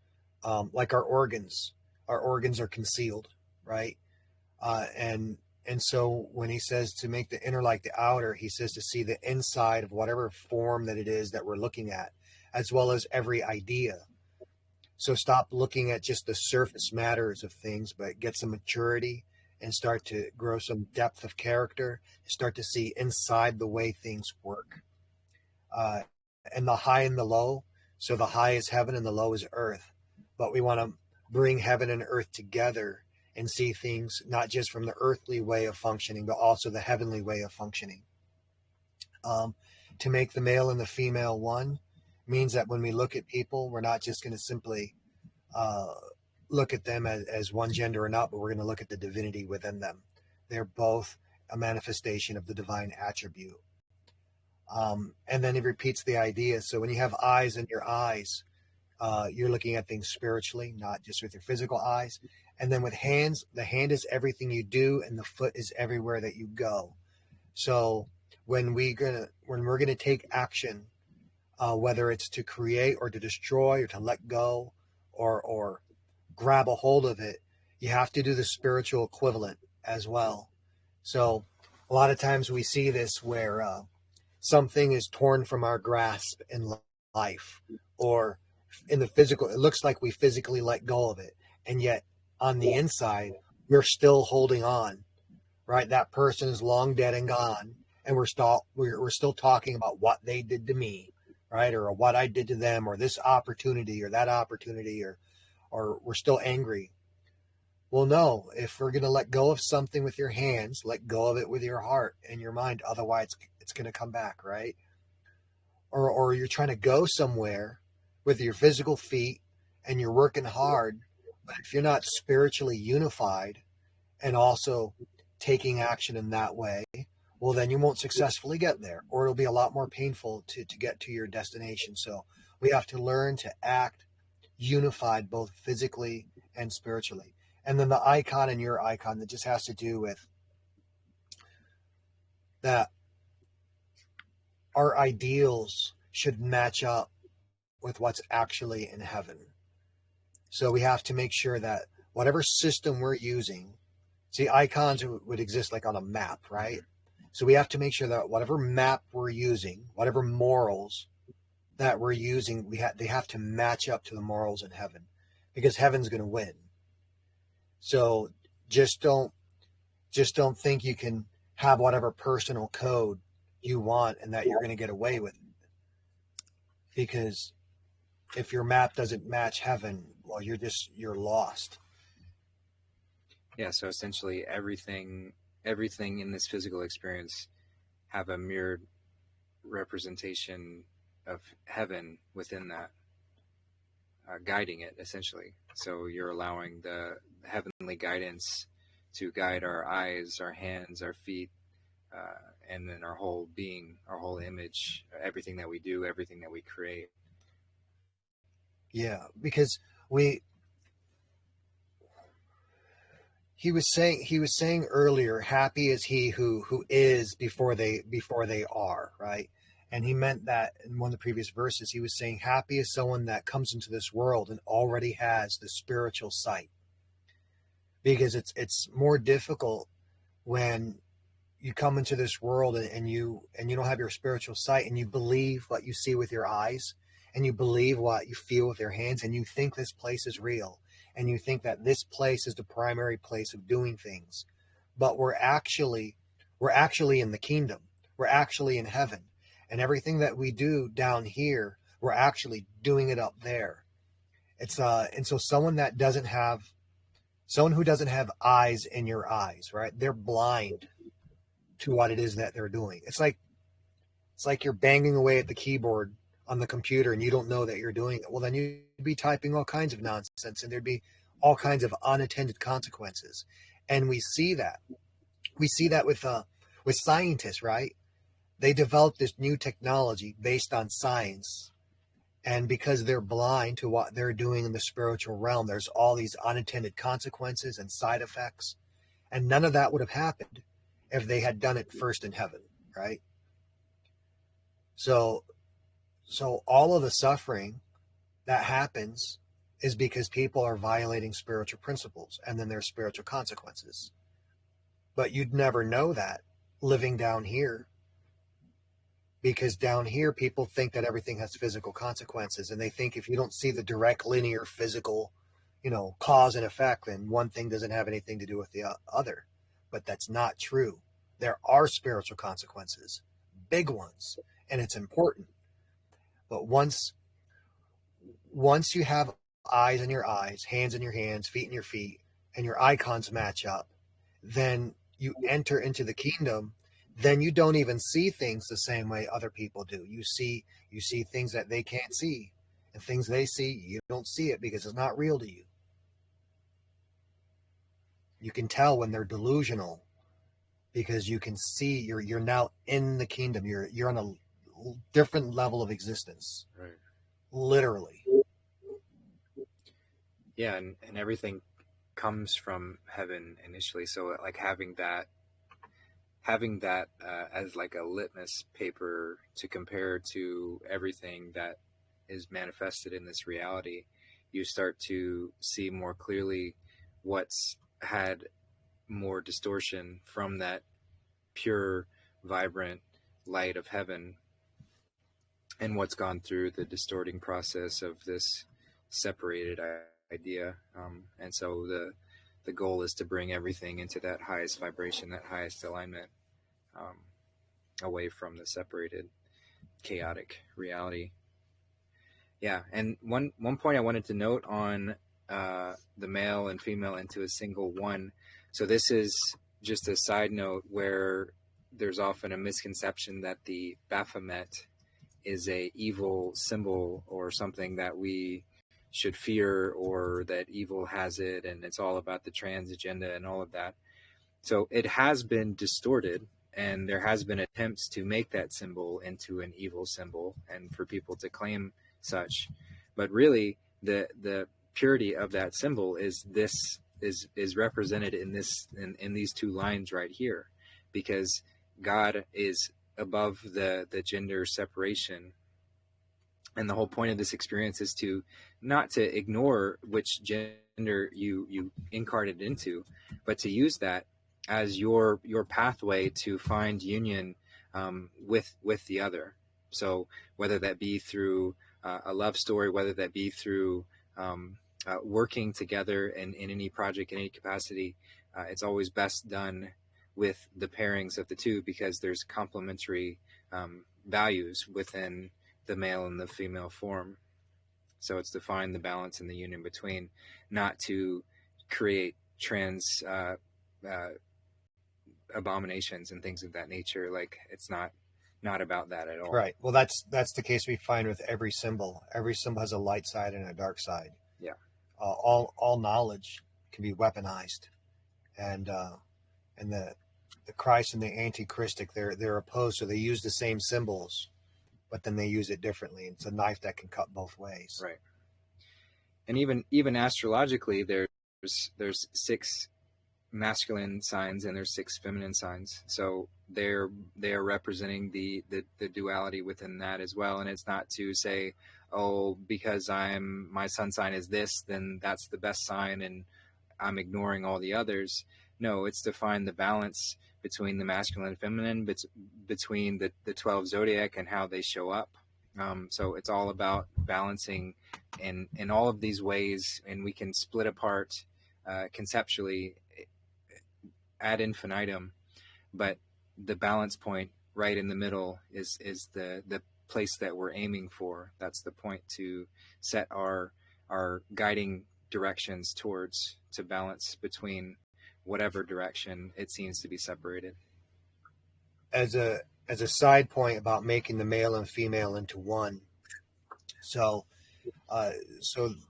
like our organs are concealed, right? And so when he says to make the inner like the outer, he says to see the inside of whatever form that it is that we're looking at, as well as every idea. So stop looking at just the surface matters of things, but get some maturity and start to grow some depth of character, start to see inside the way things work. And the high and the low. So the high is heaven and the low is earth. But we want to bring heaven and earth together and see things not just from the earthly way of functioning, but also the heavenly way of functioning. To make the male and the female one means that when we look at people, we're not just going to simply look at them as one gender or not, but we're going to look at the divinity within them. They're both a manifestation of the divine attribute. And then he repeats the idea. So when you have eyes in your eyes, you're looking at things spiritually, not just with your physical eyes. And then with hands, the hand is everything you do, and the foot is everywhere that you go. So when we're gonna take action, whether it's to create or to destroy or to let go or grab a hold of it, you have to do the spiritual equivalent as well. So a lot of times we see this where something is torn from our grasp in life, or in the physical, it looks like we physically let go of it, and yet on the inside we're still holding on, right? That person is long dead and gone, and we're still talking about what they did to me, right? Or what I did to them, or this opportunity or that opportunity, or we're still angry. Well, no, if we're going to let go of something with your hands, let go of it with your heart and your mind. Otherwise, it's going to come back, right? Or you're trying to go somewhere with your physical feet and you're working hard, but if you're not spiritually unified and also taking action in that way, well, then you won't successfully get there, or it'll be a lot more painful to get to your destination. So we have to learn to act unified both physically and spiritually. And then the icon and your icon, that just has to do with that our ideals should match up with what's actually in heaven. So we have to make sure that whatever system we're using, see, icons would exist like on a map, right? So we have to make sure that whatever map we're using, whatever morals that we're using, they have to match up to the morals in heaven, because heaven's going to win. So just don't think you can have whatever personal code you want and that you're going to get away with it. Because if your map doesn't match heaven, well, you're lost. Yeah, so essentially everything in this physical experience have a mirrored representation of heaven within that, guiding it essentially. So you're allowing the heavenly guidance to guide our eyes, our hands, our feet, and then our whole being, our whole image, everything that we do, everything that we create. Yeah, because he was saying earlier, happy is he who is before they are, right? And he meant that in one of the previous verses. He was saying happy is someone that comes into this world and already has the spiritual sight, because it's more difficult when you come into this world and you don't have your spiritual sight, and you believe what you see with your eyes, and you believe what you feel with your hands, and you think this place is real, and you think that this place is the primary place of doing things. But we're actually in the kingdom. We're actually in heaven. And everything that we do down here, we're actually doing it up there. And so someone who doesn't have eyes in your eyes, right? They're blind to what it is that they're doing. It's like you're banging away at the keyboard on the computer and you don't know that you're doing it. Well, then you'd be typing all kinds of nonsense, and there'd be all kinds of unintended consequences. And we see that with scientists, right? They developed this new technology based on science, and because they're blind to what they're doing in the spiritual realm, there's all these unintended consequences and side effects. And none of that would have happened if they had done it first in heaven, right? So all of the suffering that happens is because people are violating spiritual principles, and then there's spiritual consequences. But you'd never know that living down here, because down here people think that everything has physical consequences, and they think if you don't see the direct linear physical, cause and effect, then one thing doesn't have anything to do with the other. But that's not true. There are spiritual consequences, big ones, and it's important. But once you have eyes in your eyes, hands in your hands, feet in your feet, and your icons match up, then you enter into the kingdom. Then you don't even see things the same way other people do. You see things that they can't see, and things they see, you don't see it because it's not real to you. You can tell when they're delusional, because you can see you're now in the kingdom. You're on a different level of existence, Right. Literally. Yeah, and everything comes from heaven initially. So like having that as like a litmus paper to compare to everything that is manifested in this reality, you start to see more clearly what's had more distortion from that pure, vibrant light of heaven, and what's gone through the distorting process of this separated idea. And so the goal is to bring everything into that highest vibration, that highest alignment, away from the separated, chaotic reality. Yeah, and one point I wanted to note on the male and female into a single one. So this is just a side note where there's often a misconception that the Baphomet is a evil symbol or something that we should fear, or that evil has it and it's all about the trans agenda and all of that. So it has been distorted, and there has been attempts to make that symbol into an evil symbol and for people to claim such. But really the purity of that symbol is represented in these two lines right here, because God is above the gender separation. And the whole point of this experience is to not to ignore which gender you incarnated into, but to use that as your pathway to find union with the other. So whether that be through a love story, whether that be through working together in any project, in any capacity, it's always best done with the pairings of the two, because there's complementary values within the male and the female form. So it's to find the balance and the union between, not to create trans abominations and things of that nature. Like, it's not about that at all. Right. Well, that's the case we find with every symbol. Every symbol has a light side and a dark side. Yeah. All knowledge can be weaponized, and the Christ and the anti-Christic, they're opposed. So they use the same symbols, but then they use it differently. It's a knife that can cut both ways. Right. And even astrologically, there's 6 masculine signs and there's 6 feminine signs. So they are representing the duality within that as well. And it's not to say, oh, because my sun sign is this, then that's the best sign and I'm ignoring all the others. No, it's to find the balance between the masculine and feminine, between the 12 zodiac and how they show up. So it's all about balancing in all of these ways, and we can split apart conceptually ad infinitum, but the balance point right in the middle is the place that we're aiming for. That's the point to set our guiding directions towards, to balance between whatever direction it seems to be separated. As a side point about making the male and female into one, so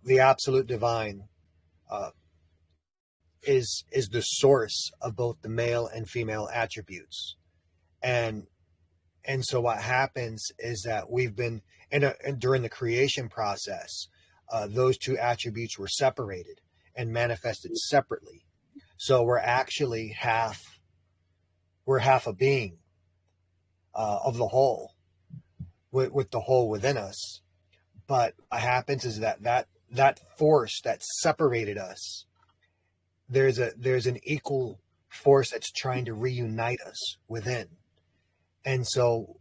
the absolute divine is the source of both the male and female attributes, and so what happens is that we've been during the creation process, those two attributes were separated and manifested separately. So we're actually half a being of the whole, with the whole within us. But what happens is that force that separated us, there's an equal force that's trying to reunite us within. And so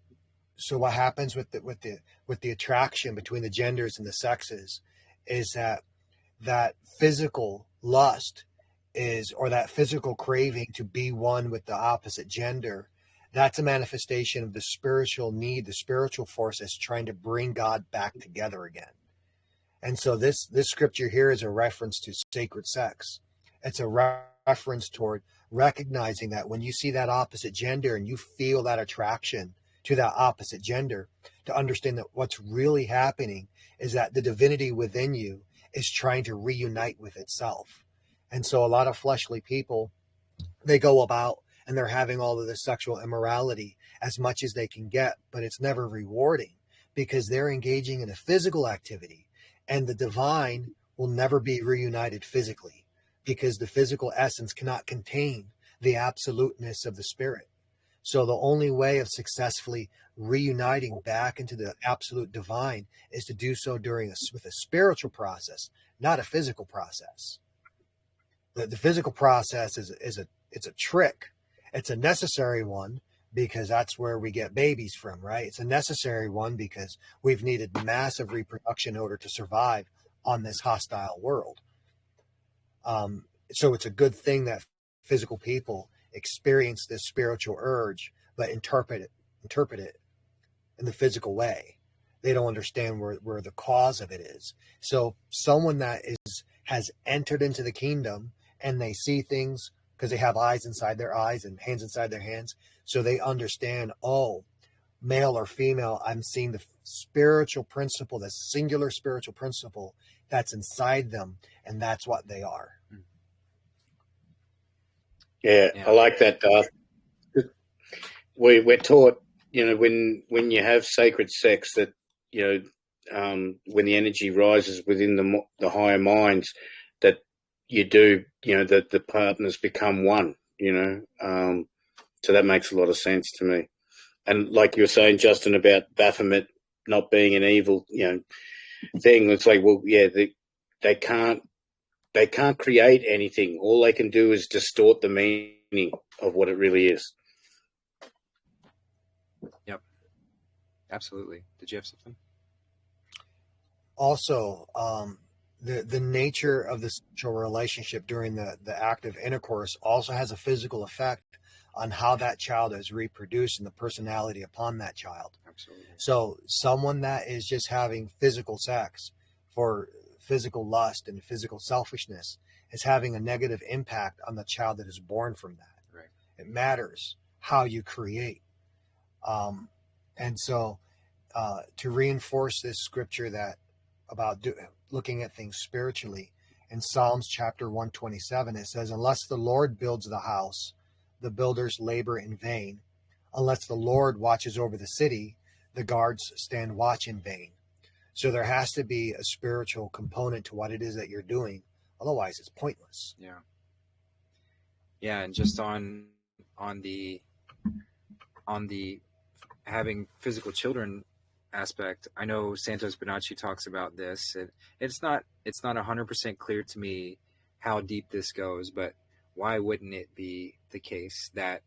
what happens with the attraction between the genders and the sexes is that physical lust or that physical craving to be one with the opposite gender. That's a manifestation of the spiritual need, the spiritual force that's trying to bring God back together again. And so this scripture here is a reference to sacred sex. It's a reference toward recognizing that when you see that opposite gender and you feel that attraction to that opposite gender, to understand that what's really happening is that the divinity within you is trying to reunite with itself. And so a lot of fleshly people, they go about and they're having all of this sexual immorality as much as they can get, but it's never rewarding because they're engaging in a physical activity, and the divine will never be reunited physically because the physical essence cannot contain the absoluteness of the spirit. So the only way of successfully reuniting back into the absolute divine is to do so with a spiritual process, not a physical process. The physical process it's a trick. It's a necessary one because that's where we get babies from, right? It's a necessary one because we've needed massive reproduction in order to survive on this hostile world. So it's a good thing that physical people experience this spiritual urge, but interpret it in the physical way. They don't understand where the cause of it is. So someone that has entered into the kingdom and they see things because they have eyes inside their eyes and hands inside their hands. So they understand, oh, male or female, I'm seeing the spiritual principle, the singular spiritual principle that's inside them, and that's what they are. Yeah. I like that, Darth. We're taught, when you have sacred sex, that when the energy rises within the higher minds, that you do, that the partners become one. So that makes a lot of sense to me. And like you were saying, Justin, about Baphomet not being an evil, thing. It's like, well, yeah, they can't create anything. All they can do is distort the meaning of what it really is. Yep. Absolutely. Did you have something? Also, the nature of the sexual relationship during the act of intercourse also has a physical effect on how that child is reproduced and the personality upon that child. Absolutely. So someone that is just having physical sex for physical lust and physical selfishness is having a negative impact on the child that is born from that. Right. It matters how you create. And so to reinforce this scripture that about looking at things spiritually, in Psalms chapter 127, it says, unless the Lord builds the house, the builders labor in vain. Unless the Lord watches over the city, the guards stand watch in vain. So there has to be a spiritual component to what it is that you're doing. Otherwise, it's pointless. Yeah. Yeah, and just on the having physical children aspect, I know Santos Bonacci talks about this. It's not 100% clear to me how deep this goes, but why wouldn't it be the case that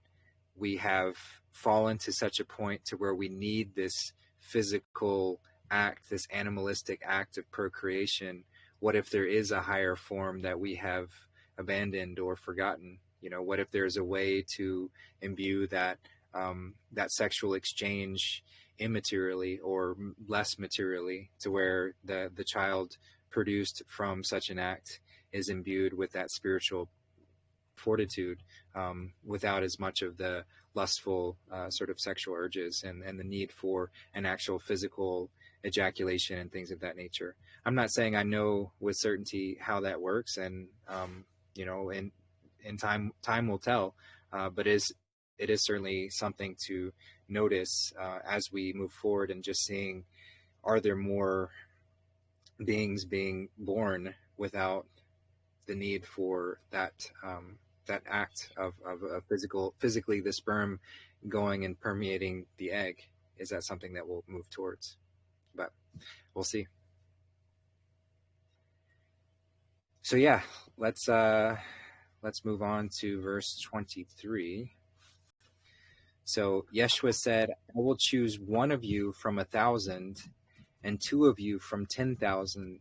we have fallen to such a point to where we need this physical act, this animalistic act of procreation? What if there is a higher form that we have abandoned or forgotten? What if there's a way to imbue that that sexual exchange immaterially or less materially, to where the child produced from such an act is imbued with that spiritual fortitude, without as much of the lustful sort of sexual urges and the need for an actual physical ejaculation and things of that nature. I'm not saying I know with certainty how that works, and in time will tell, but it is certainly something to notice as we move forward, and just seeing, are there more beings being born without the need for that that act of physically the sperm going and permeating the egg? Is that something that we'll move towards? But we'll see. So yeah, let's move on to verse 23. So Yeshua said, I will choose one of you from 1,000 and two of you from 10,000,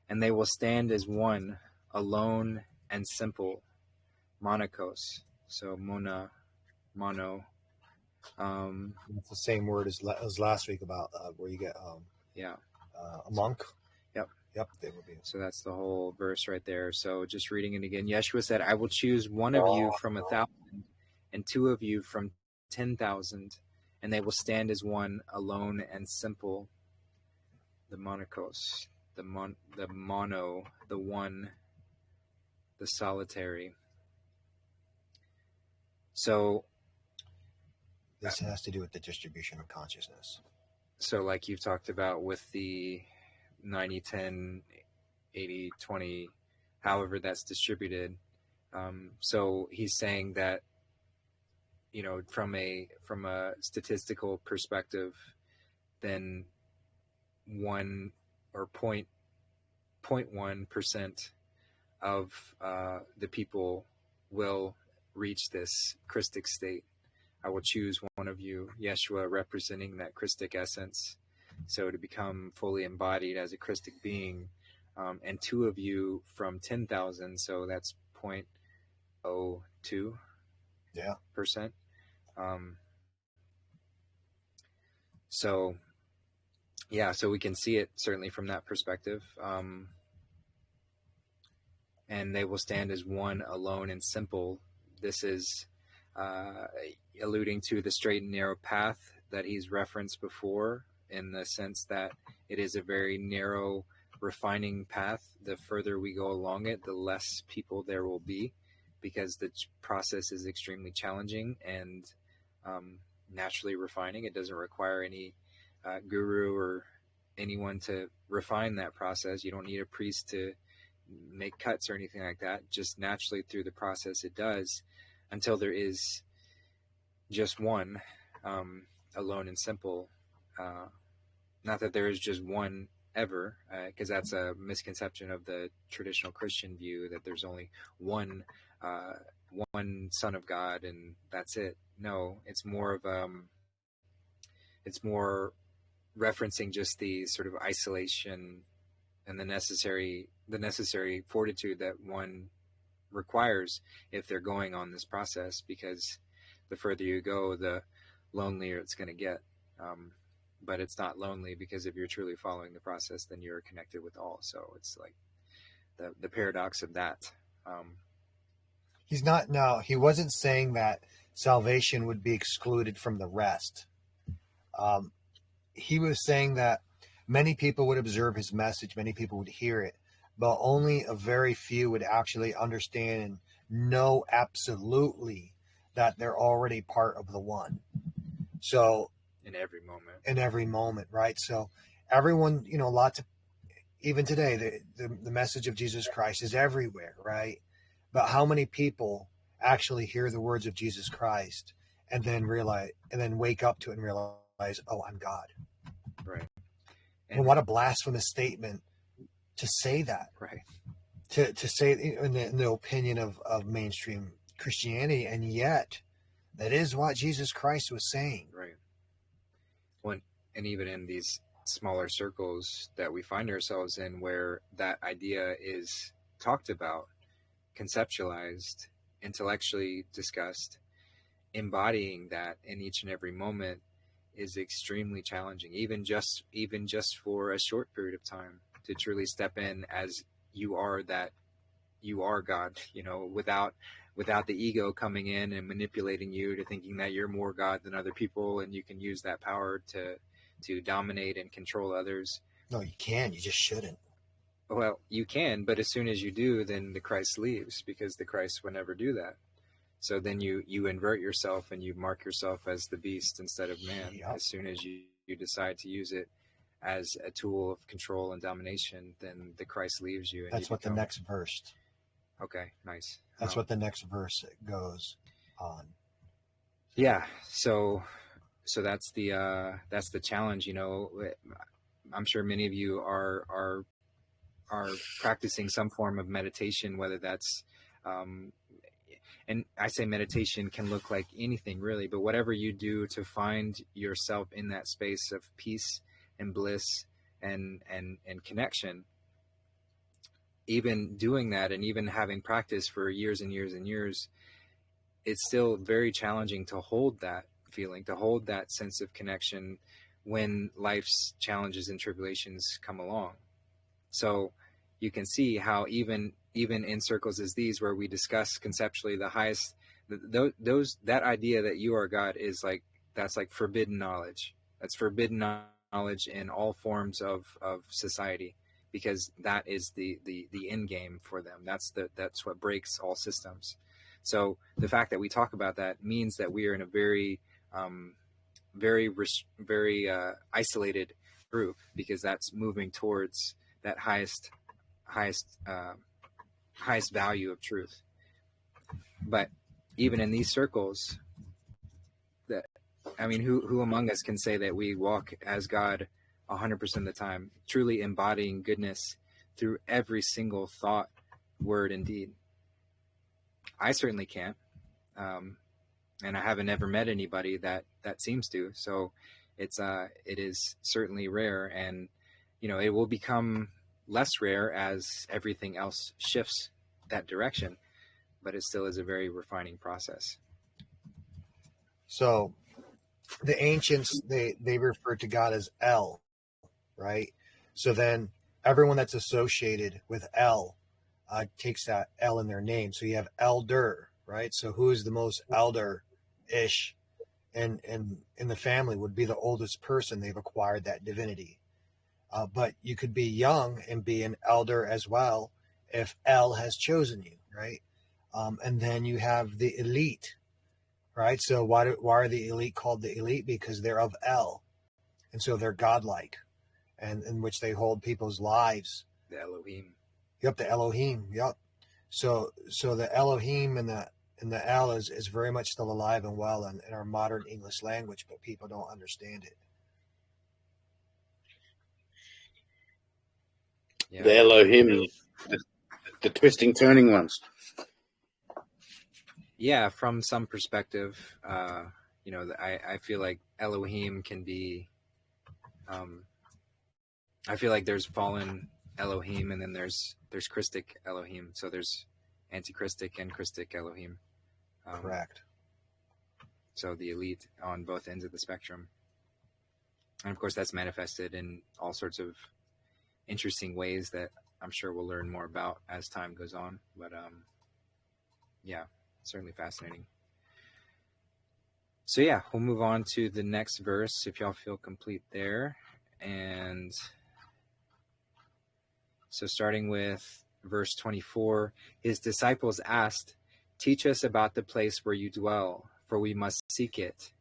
and they will stand as one, alone and simple. Monokos. So mono. It's the same word as last week about where you get a monk. Yep, they will be. So that's the whole verse right there. So just reading it again. Yeshua said, I will choose one of you from 1,000 and two of you from 10,000, and they will stand as one, alone and simple. The monokos, the mono, the one, the solitary. So this has to do with the distribution of consciousness. So like you've talked about with the 90-10, 80-20, however that's distributed. So he's saying that, from a statistical perspective, then 1 or 0.1% of the people will reach this Christic state. I will choose one of you, Yeshua, representing that Christic essence, so to become fully embodied as a Christic being, and two of you from 10,000, so that's 0.02%. Yeah. So yeah, so we can see it certainly from that perspective. And they will stand as one alone and simple. This is alluding to the straight and narrow path that he's referenced before, in the sense that it is a very narrow, refining path. The further we go along it, the less people there will be, because the process is extremely challenging and naturally refining. It doesn't require any guru or anyone to refine that process. You don't need a priest to make cuts or anything like that. Just naturally through the process it does, until there is just one, alone and simple. Not that there is just one ever, because that's a misconception of the traditional Christian view, that there's only one Son of God and that's it. No, it's more of it's more referencing just the sort of isolation and the necessary fortitude that one requires if they're going on this process, because the further you go, the lonelier it's going to get. But it's not lonely, because if you're truly following the process, then you're connected with all. So it's like the paradox of that. He wasn't saying that salvation would be excluded from the rest. He was saying that many people would observe his message, many people would hear it, but only a very few would actually understand and know absolutely that they're already part of the one. So in every moment, right? So everyone, even today, the message of Jesus Christ is everywhere, right? But how many people actually hear the words of Jesus Christ and then wake up to it and realize, oh, I'm God. Right. And what a blasphemous statement to say that. Right. To say in the opinion of mainstream Christianity, and yet that is what Jesus Christ was saying. Right. And even in these smaller circles that we find ourselves in, where that idea is talked about, conceptualized, intellectually discussed, embodying that in each and every moment is extremely challenging, even just for a short period of time, to truly step in as you are God, without the ego coming in and manipulating you to thinking that you're more God than other people, and you can use that power to dominate and control others. No, you can. You just shouldn't. Well, you can, but as soon as you do, then the Christ leaves, because the Christ would never do that. So then you invert yourself and you mark yourself as the beast instead of man. Yep. As soon as you decide to use it as a tool of control and domination, then the Christ leaves you. And that's what the next verse. Okay, nice. That's what the next verse goes on. Yeah. So that's the challenge. I'm sure many of you are practicing some form of meditation, whether that's and I say meditation can look like anything really, but whatever you do to find yourself in that space of peace and bliss and connection, even doing that and even having practiced for years and years and years, it's still very challenging to hold that feeling, to hold that sense of connection when life's challenges and tribulations come along. So you can see how even in circles as these, where we discuss conceptually the highest, that idea that you are God is that's like forbidden knowledge. That's forbidden knowledge in all forms of society, because that is the end game for them. That's what breaks all systems. So the fact that we talk about that means that we are in a very isolated group, because that's moving towards that highest value of truth. But even in these circles, who among us can say that we walk as God 100% of the time, truly embodying goodness through every single thought, word and deed. I certainly can't. And I haven't ever met anybody that seems to. So it is certainly rare, and it will become less rare as everything else shifts that direction, but it still is a very refining process. So the ancients, they referred to God as El, right? So then everyone that's associated with El takes that L in their name. So you have elder, right? So who is the most elder-ish in the family would be the oldest person. They've acquired that divinity. But you could be young and be an elder as well if El has chosen you, right? And then you have the elite, right? So why are the elite called the elite? Because they're of El, and so they're godlike, and in which they hold people's lives. The Elohim. Yep, the Elohim. Yep. So the Elohim and the El is very much still alive and well in our modern English language, but people don't understand it. Yeah. The Elohim, the twisting, turning ones. Yeah, from some perspective, I feel like Elohim can be. I feel like there's fallen Elohim, and then there's Christic Elohim. So there's anti-Christic and Christic Elohim. Correct. So the elite on both ends of the spectrum, and of course that's manifested in all sorts of interesting ways that I'm sure we'll learn more about as time goes on. But yeah, certainly fascinating. So yeah, we'll move on to the next verse if y'all feel complete there. And so starting with verse 24, his disciples asked, "Teach us about the place where you dwell, for we must seek it."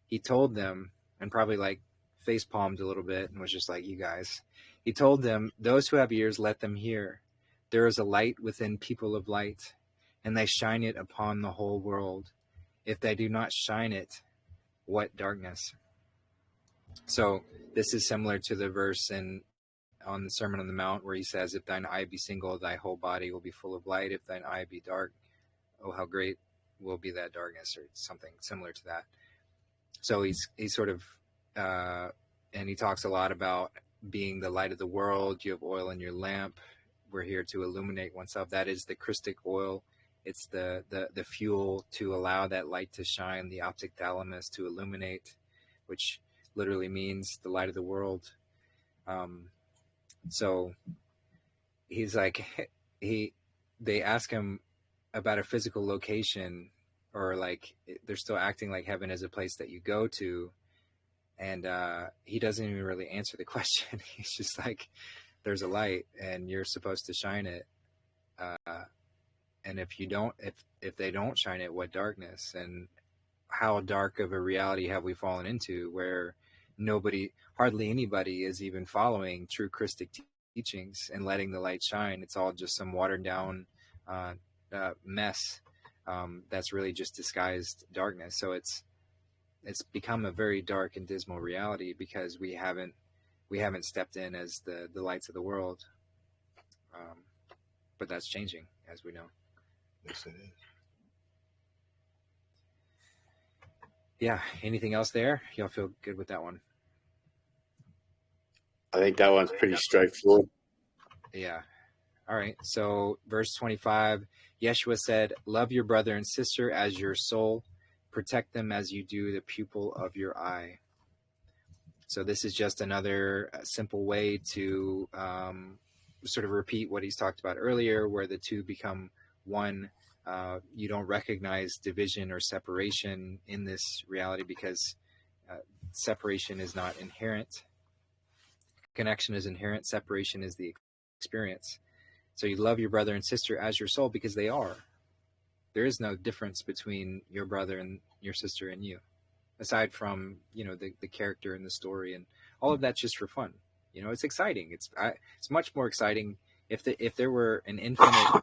He told them, and probably like face palmed a little bit and was just like, "You guys." He told them, "Those who have ears, let them hear. There is a light within people of light, and they shine it upon the whole world. If they do not shine it, what darkness?" So this is similar to the verse on the Sermon on the Mount where he says, "If thine eye be single, thy whole body will be full of light. If thine eye be dark, oh, how great will be that darkness," or something similar to that. So he's sort of, and he talks a lot about being the light of the world. You have oil in your lamp. We're here to illuminate oneself. That is the Christic oil. It's the fuel to allow that light to shine, the optic thalamus to illuminate, which literally means the light of the world. So he's like, they ask him about a physical location, or like they're still acting like heaven is a place that you go to. And he doesn't even really answer the question. He's just like, there's a light and you're supposed to shine it. And if you don't, if they don't shine it, what darkness? And how dark of a reality have we fallen into where hardly anybody is even following true Christic teachings and letting the light shine? It's all just some watered down mess that's really just disguised darkness. So it's become a very dark and dismal reality because we haven't stepped in as the lights of the world. But that's changing, as we know. Yes, it is. Yeah. Anything else there? Y'all feel good with that one? I think that one's pretty straightforward. Yeah. All right. So verse 25, Yeshua said, "Love your brother and sister as your soul. Protect them as you do the pupil of your eye." So this is just another simple way to sort of repeat what he's talked about earlier, where the two become one. You don't recognize division or separation in this reality because separation is not inherent. Connection is inherent. Separation is the experience. So you love your brother and sister as your soul because they are. There is no difference between your brother and your sister and you, aside from, the character and the story, and all of that's just for fun. It's exciting. It's much more exciting if there were an infinite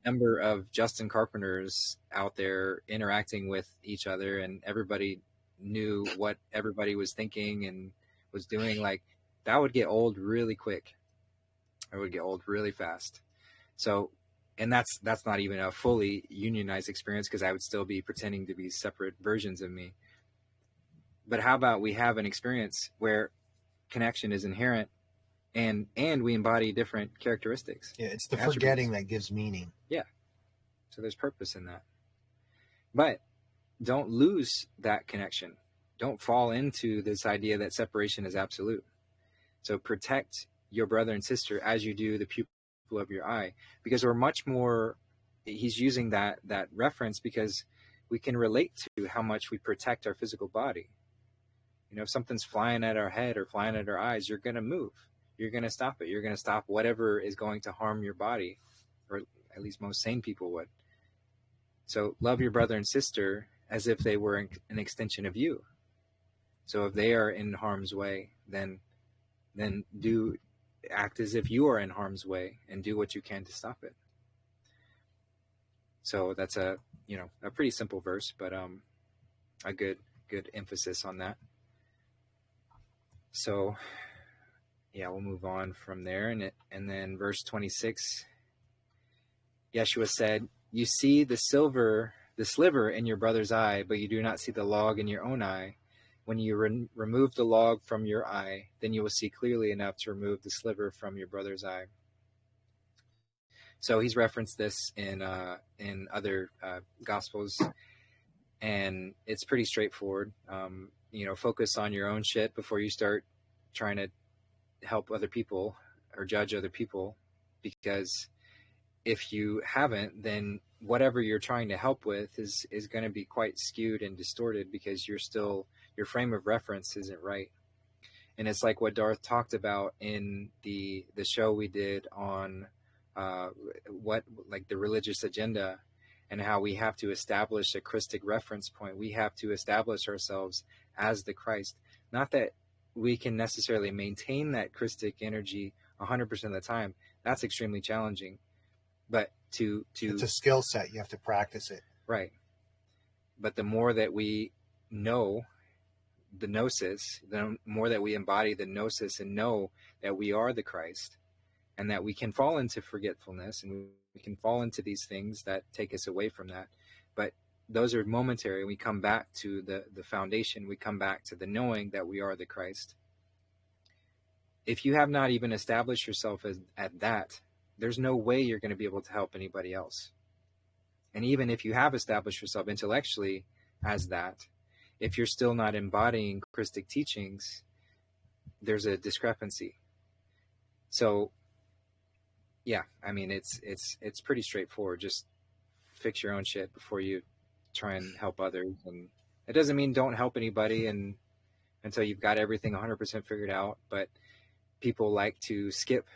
number of Justin Carpenters out there interacting with each other, and everybody knew what everybody was thinking and was doing. Like, that would get old really quick. It would get old really fast. So And that's not even a fully unionized experience, because I would still be pretending to be separate versions of me. But how about we have an experience where connection is inherent, and we embody different characteristics. Yeah, it's the attributes. forgetting that gives meaning. Yeah. So there's purpose in that. But don't lose that connection. Don't fall into this idea that separation is absolute. So protect your brother and sister as you do the pupil of your eye, because we're much more, he's using that reference because we can relate to how much we protect our physical body. You know, if something's flying at our head or flying at our eyes, you're going to move. You're going to stop it. You're going to stop whatever is going to harm your body, or at least most sane people would. So love your brother and sister as if they were an extension of you. So if they are in harm's way, then do act as if you are in harm's way and do what you can to stop it. So that's a pretty simple verse, but a good emphasis on that. So yeah, we'll move on from there. And then verse 26, Yeshua said, "You see the sliver in your brother's eye, but you do not see the log in your own eye. When you remove the log from your eye, then you will see clearly enough to remove the sliver from your brother's eye." So he's referenced this in other gospels, and it's pretty straightforward. Focus on your own shit before you start trying to help other people or judge other people, because if you haven't, then whatever you're trying to help with is going to be quite skewed and distorted, because your frame of reference isn't right. And it's like what Darth talked about in the show we did on the religious agenda, and how we have to establish a Christic reference point. We have to establish ourselves as the Christ. Not that we can necessarily maintain that Christic energy 100% of the time. That's extremely challenging. But it's a skill set. You have to practice it. Right. But the more that we know the gnosis, the more that we embody the gnosis and know that we are the Christ, and that we can fall into forgetfulness, and we can fall into these things that take us away from that. But those are momentary. We come back to the foundation. We come back to the knowing that we are the Christ. If you have not even established yourself at that, there's no way you're going to be able to help anybody else. And even if you have established yourself intellectually as that, if you're still not embodying Christic teachings, there's a discrepancy. So, yeah, I mean, it's pretty straightforward. Just fix your own shit before you try and help others. And it doesn't mean don't help anybody until you've got everything 100% figured out. But people like to skip.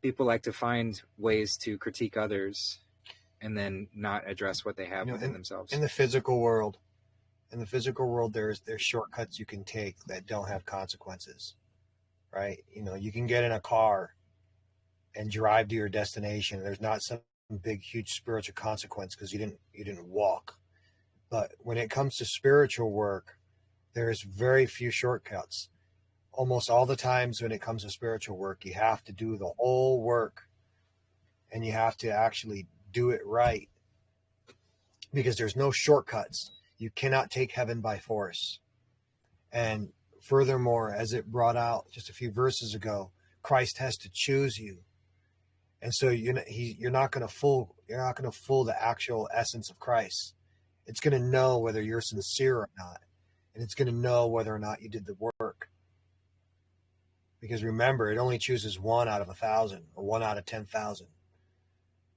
People like to find ways to critique others and then not address what they have within themselves. In the physical world, there's shortcuts you can take that don't have consequences, right? You can get in a car and drive to your destination. There's not some big, huge spiritual consequence because you didn't walk. But when it comes to spiritual work, there's very few shortcuts. Almost all the times when it comes to spiritual work, you have to do the whole work, and you have to actually do it right, because there's no shortcuts. You cannot take heaven by force. And furthermore, as it brought out just a few verses ago, Christ has to choose you. And so you're not going to fool the actual essence of Christ. It's going to know whether you're sincere or not, and it's going to know whether or not you did the work. Because remember, it only chooses 1 out of 1,000 or 1 out of 10,000.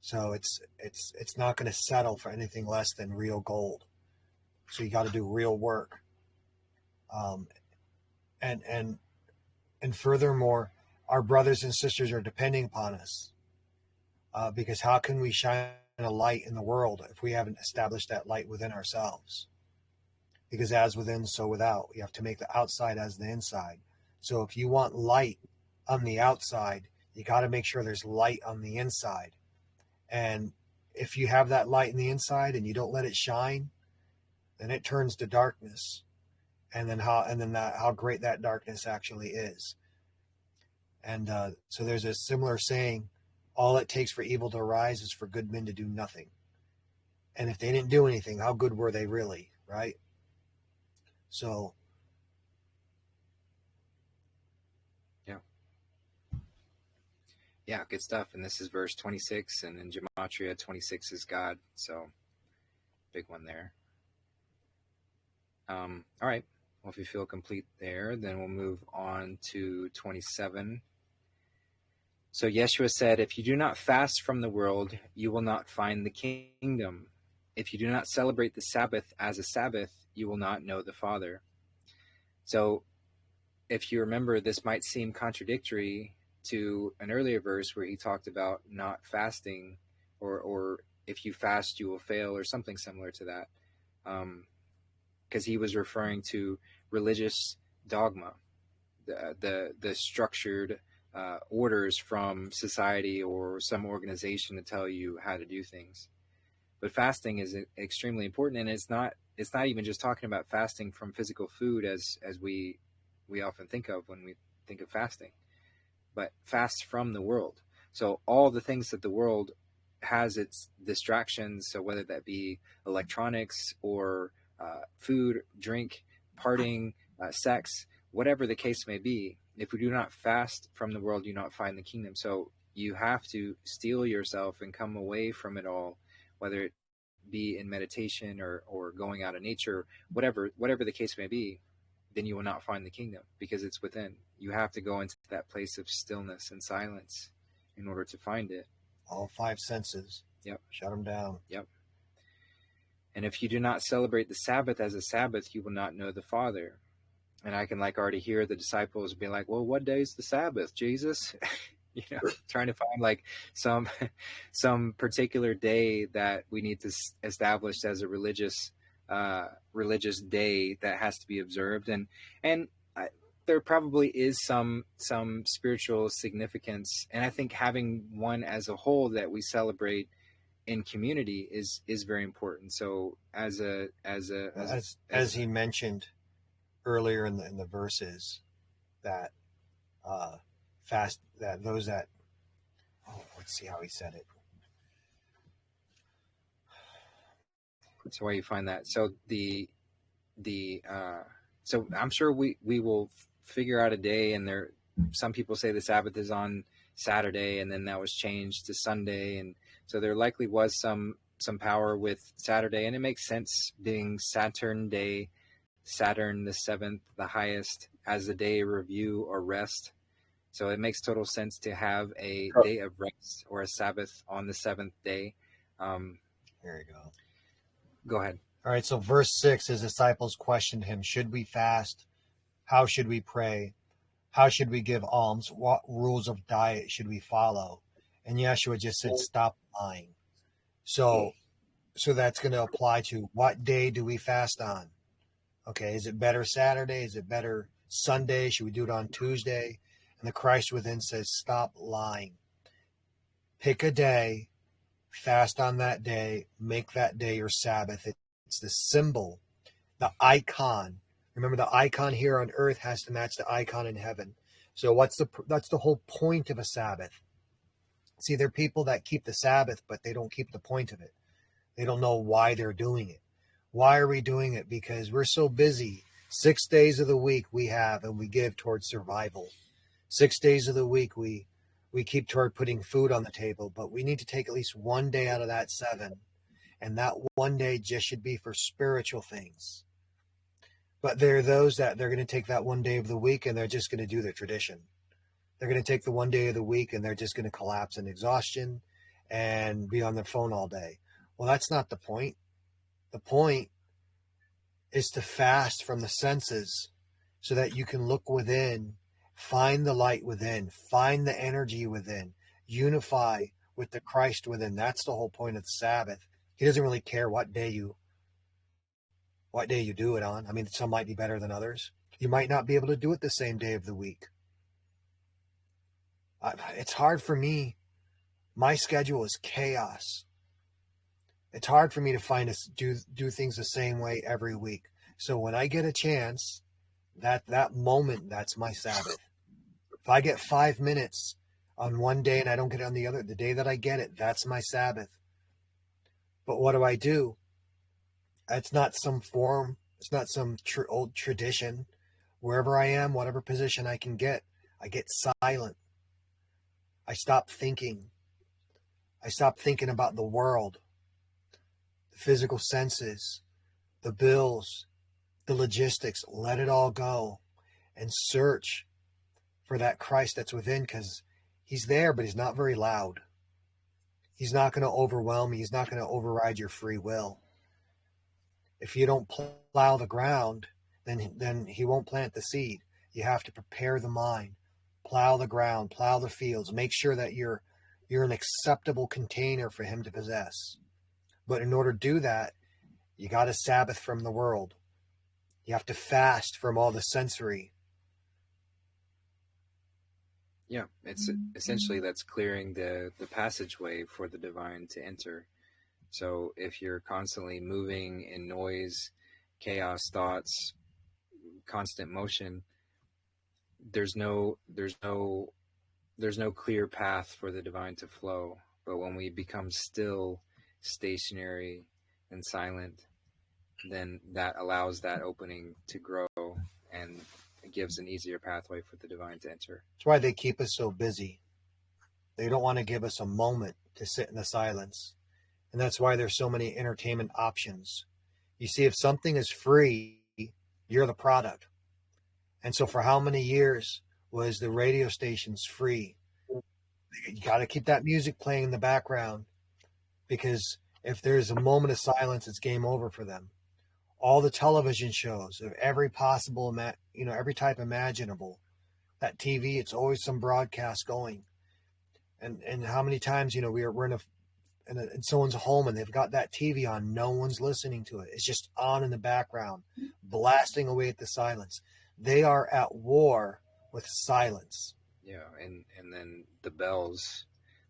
So it's not going to settle for anything less than real gold. So you got to do real work. And furthermore, our brothers and sisters are depending upon us. Because how can we shine a light in the world if we haven't established that light within ourselves? Because as within, so without. You have to make the outside as the inside. So if you want light on the outside, you got to make sure there's light on the inside. And if you have that light in the inside and you don't let it shine, then it turns to darkness. And then how great that darkness actually is. And so there's a similar saying all it takes for evil to arise is for good men to do nothing. And if they didn't do anything, how good were they really, right? So, yeah, good stuff. And this is verse 26, and in Gematria, 26 is God. So, big one there. All right. Well, if you feel complete there, then we'll move on to 27. So Yeshua said, if you do not fast from the world, you will not find the kingdom. If you do not celebrate the Sabbath as a Sabbath, you will not know the Father. So if you remember, this might seem contradictory to an earlier verse where he talked about not fasting, or if you fast, you will fail, or something similar to that. Because he was referring to religious dogma, the structured orders from society or some organization to tell you how to do things. But fasting is extremely important, and it's not even just talking about fasting from physical food as we often think of when we think of fasting, but fast from the world. So all the things that the world has its distractions, so whether that be electronics or food, drink, partying, sex, whatever the case may be, if we do not fast from the world, you not find the kingdom. So you have to steel yourself and come away from it all, whether it be in meditation or going out in nature, whatever the case may be, then you will not find the kingdom, because it's within. You have to go into that place of stillness and silence in order to find it. all five senses. Yep. Shut them down. Yep. And if you do not celebrate the Sabbath as a Sabbath, you will not know the Father. And I can already hear the disciples be like, well, what day is the Sabbath, Jesus? Trying to find some particular day that we need to establish as a religious day that has to be observed. And there probably is some spiritual significance. And I think having one as a whole that we celebrate in community is very important. So as he mentioned earlier in the verses, that fast, that those that let's see how he said it. So where you find that. So so I'm sure we will figure out a day, and there some people say the Sabbath is on Saturday, and then that was changed to Sunday, and so there likely was some power with Saturday, and it makes sense being Saturn Day, Saturn the seventh, the highest, as a day of review or rest. So it makes total sense to have a day of rest or a Sabbath on the seventh day. Here you go. Go ahead. All right, so verse 6, his disciples questioned him, should we fast? How should we pray? How should we give alms? What rules of diet should we follow? And Yeshua just said, stop lying. So that's going to apply to what day do we fast on? Okay, is it better Saturday? Is it better Sunday? Should we do it on Tuesday? And the Christ within says, stop lying. Pick a day, fast on that day, make that day your Sabbath. It's the symbol, the icon. Remember, the icon here on earth has to match the icon in heaven. So that's the whole point of a Sabbath. See, there are people that keep the Sabbath, but they don't keep the point of it. They don't know why they're doing it. Why are we doing it? Because we're so busy. 6 days of the week we have, and we give towards survival. 6 days of the week we keep toward putting food on the table, but we need to take at least one day out of that 7. And that one day just should be for spiritual things. But there are those that they're going to take that one day of the week and they're just going to do their tradition. They're going to take the one day of the week and they're just going to collapse in exhaustion and be on their phone all day. Well, that's not the point. The point is to fast from the senses so that you can look within, find the light within, find the energy within, unify with the Christ within. That's the whole point of the Sabbath. He doesn't really care what day you do it on. I mean, some might be better than others. You might not be able to do it the same day of the week. It's hard for me. My schedule is chaos. It's hard for me to do things the same way every week. So when I get a chance, that moment, that's my Sabbath. If I get 5 minutes, on one day and I don't get it on the other. The day that I get it, that's my Sabbath. But what do? It's not some form. It's not some old tradition. Wherever I am, whatever position I can get, I get silent. I stop thinking. I stop thinking about the world, the physical senses, the bills, the logistics. Let it all go and search for that Christ that's within, because he's there, but he's not very loud. He's not going to overwhelm you. He's not going to override your free will. If you don't plow the ground, then he won't plant the seed. You have to prepare the mind, plow the ground, plow the fields, make sure that you're an acceptable container for him to possess. But in order to do that, you got to Sabbath from the world. You have to fast from all the sensory. Yeah, it's essentially that's clearing the passageway for the divine to enter. So if you're constantly moving in noise, chaos, thoughts, constant motion, there's no clear path for the divine to flow. But when we become still, stationary, and silent, then that allows that opening to grow, and it gives an easier pathway for the divine to enter. That's why they keep us so busy. They don't want to give us a moment to sit in the silence. And that's why there's so many entertainment options. You see, if something is free, you're the product. And so for how many years was the radio stations free? You got to keep that music playing in the background, because if there's a moment of silence, it's game over for them. All the television shows of every possible, every type imaginable. That TV, it's always some broadcast going. And how many times, we're in someone's home and they've got that TV on, no one's listening to it. It's just on in the background, blasting away at the silence. They are at war with silence. Yeah, and then the bells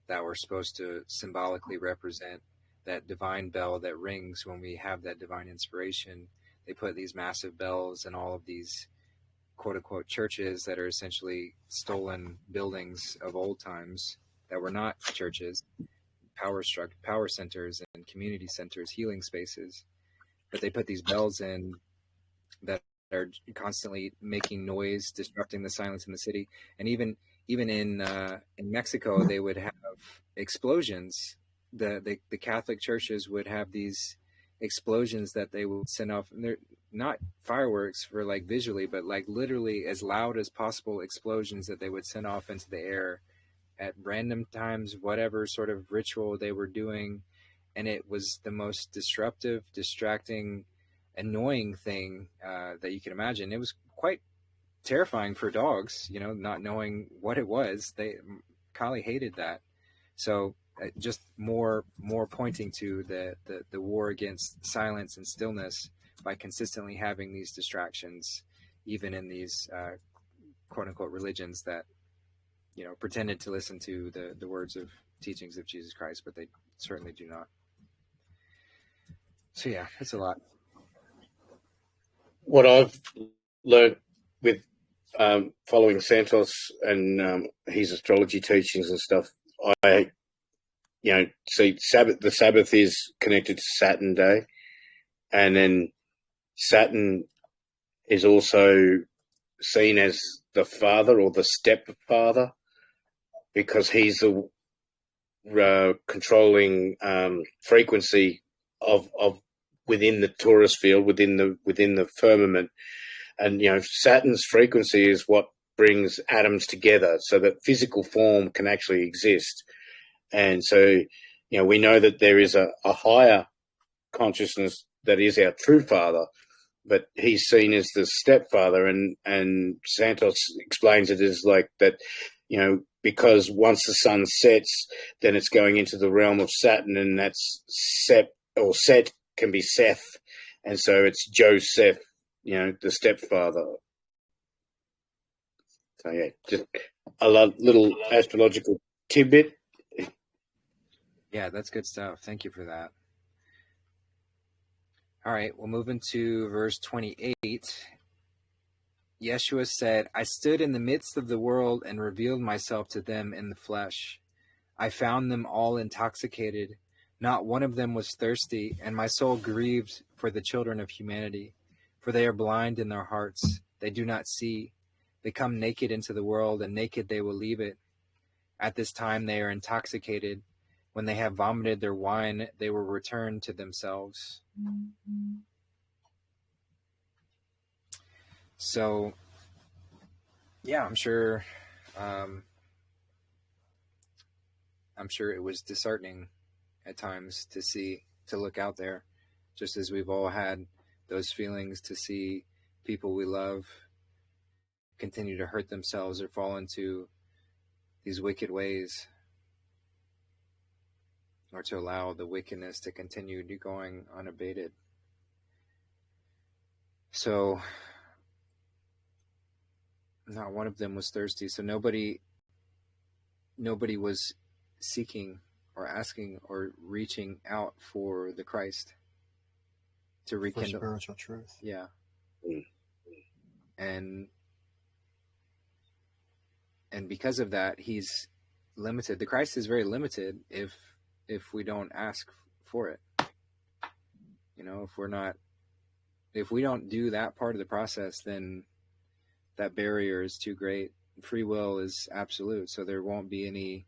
that were supposed to symbolically represent that divine bell that rings when we have that divine inspiration. They put these massive bells in all of these quote-unquote churches that are essentially stolen buildings of old times that were not churches, power centers and community centers, healing spaces. But they put these bells in that are constantly making noise, disrupting the silence in the city. And even in Mexico, they would have explosions. The Catholic churches would have these explosions that they would send off, and they're not fireworks for like visually, but like literally as loud as possible explosions that they would send off into the air at random times, whatever sort of ritual they were doing. And it was the most disruptive, distracting, annoying thing that you can imagine. It was quite terrifying for dogs, not knowing what it was. Kali hated that. So just more pointing to the war against silence and stillness by consistently having these distractions, even in these quote unquote religions that pretended to listen to the words of teachings of Jesus Christ, but they certainly do not. So yeah, it's a lot. What I've learned with following Santos and his astrology teachings and stuff, I see the Sabbath is connected to Saturn Day, and then Saturn is also seen as the father or the stepfather, because he's the controlling frequency of within the Taurus field, within the firmament. And Saturn's frequency is what brings atoms together so that physical form can actually exist. And so we know that there is a higher consciousness that is our true father, but he's seen as the stepfather, and Santos explains it as like that, because once the sun sets, then it's going into the realm of Saturn, and that's Set can be Seth, and so it's Joseph, the stepfather. So yeah, just a little astrological tidbit. Yeah, that's good stuff. Thank you for that. All right, we'll move into verse 28. Yeshua said, I stood in the midst of the world and revealed myself to them in the flesh. I found them all intoxicated. Not one of them was thirsty, and my soul grieved for the children of humanity. For they are blind in their hearts. They do not see. They come naked into the world, and naked they will leave it. At this time they are intoxicated. When they have vomited their wine, they will return to themselves. So, yeah, I'm sure it was disheartening at times to look out there, just as we've all had those feelings to see people we love continue to hurt themselves or fall into these wicked ways, or to allow the wickedness to continue going unabated. So not one of them was thirsty. So nobody was seeking or asking or reaching out for the Christ to rekindle for spiritual truth. Yeah. And because of that, he's limited. The Christ is very limited if we don't ask for it. You know, if we don't do that part of the process, then that barrier is too great. Free will is absolute, so there won't be any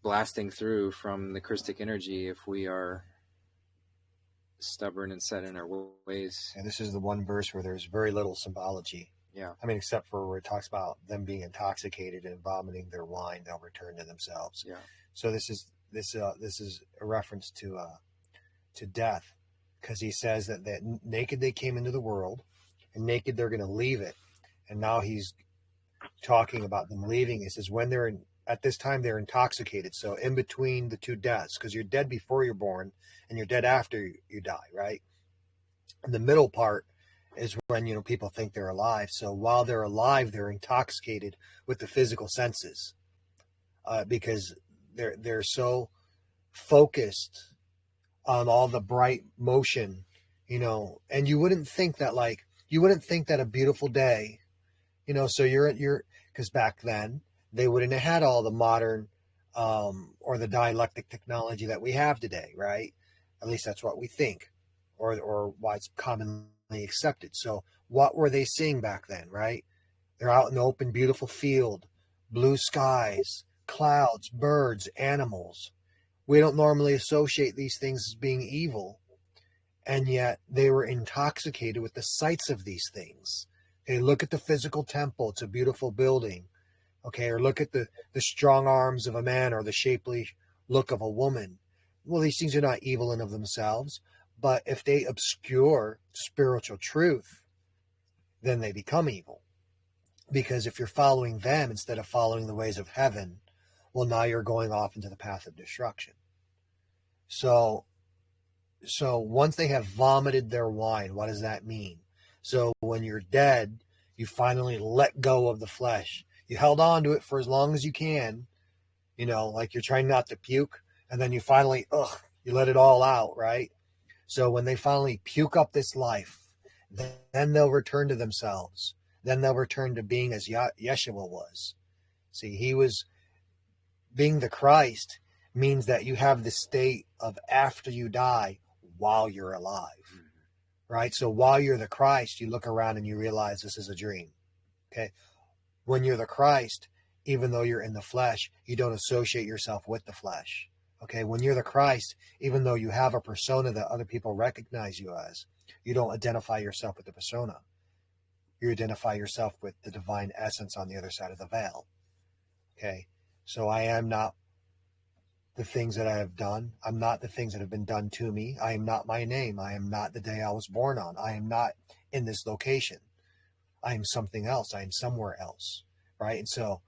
blasting through from the Christic energy if we are stubborn and set in our ways. And this is the one verse where there's very little symbology. Yeah. I mean, except for where it talks about them being intoxicated and vomiting their wine, they'll return to themselves. Yeah. So this is a reference to death, because he says that naked they came into the world, and naked they're going to leave it. And now he's talking about them leaving. He says when at this time they're intoxicated. So in between the two deaths, because you're dead before you're born and you're dead after you die, right? And the middle part is when, people think they're alive. So while they're alive, they're intoxicated with the physical senses, because they're so focused on all the bright motion, and you wouldn't think that a beautiful day, so because back then they wouldn't have had all the modern or the dialectic technology that we have today, right? At least that's what we think, or why it's commonly accepted. So what were they seeing back then, right? They're out in the open, beautiful field, blue skies, clouds, birds, animals. We don't normally associate these things as being evil, and yet they were intoxicated with the sights of these things. Okay, look at the physical temple. It's a beautiful building. Okay, or look at the strong arms of a man or the shapely look of a woman. Well, these things are not evil in of themselves, but if they obscure spiritual truth, then they become evil. Because if you're following them instead of following the ways of heaven, well, now you're going off into the path of destruction. So once they have vomited their wine, what does that mean? So when you're dead, you finally let go of the flesh. You held on to it for as long as you can, like you're trying not to puke, and then you finally, you let it all out, right? So when they finally puke up this life, then they'll return to themselves. Then they'll return to being as Yeshua was. See, he was being the Christ means that you have the state of after you die while you're alive, right? So while you're the Christ, you look around and you realize this is a dream, okay? When you're the Christ, even though you're in the flesh, you don't associate yourself with the flesh, okay? When you're the Christ, even though you have a persona that other people recognize you as, you don't identify yourself with the persona. You identify yourself with the divine essence on the other side of the veil, okay? So I am not the things that I have done. I'm not the things that have been done to me. I am not my name. I am not the day I was born on. I am not in this location. I am something else. I am somewhere else, right? And so